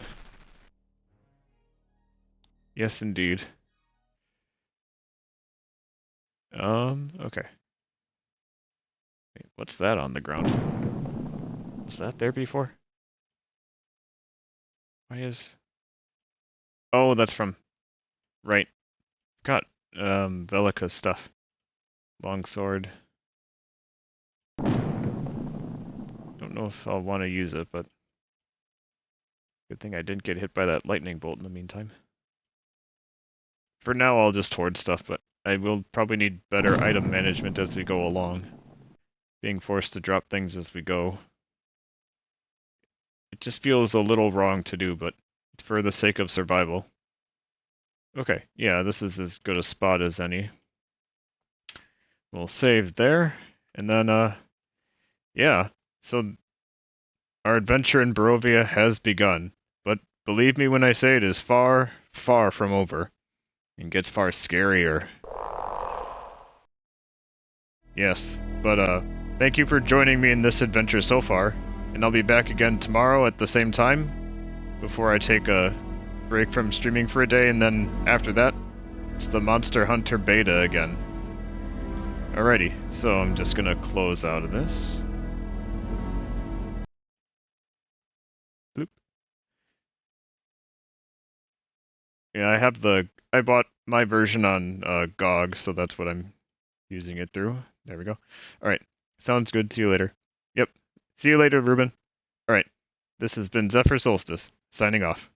A: Yes, indeed. Okay. Wait, what's that on the ground? Was that there before? Why is... Oh, that's from... Right. Got, Velika's stuff. Longsword. Don't know if I'll want to use it, but... Good thing I didn't get hit by that lightning bolt in the meantime. For now, I'll just hoard stuff, but I will probably need better item management as we go along. Being forced to drop things as we go. It just feels a little wrong to do, but it's for the sake of survival. Okay, yeah, this is as good a spot as any. We'll save there, and then, yeah, so our adventure in Barovia has begun, but believe me when I say it is far, far from over, and gets far scarier. Yes, but, thank you for joining me in this adventure so far, and I'll be back again tomorrow at the same time, before I take a break from streaming for a day, and then after that, it's the Monster Hunter beta again. Alrighty, so I'm just gonna close out of this. Bloop. Yeah, I bought my version on GOG, so that's what I'm using it through. There we go. Alright, sounds good. See you later. Yep. See you later, Ruben. Alright, this has been Zephyr Soulstice, signing off.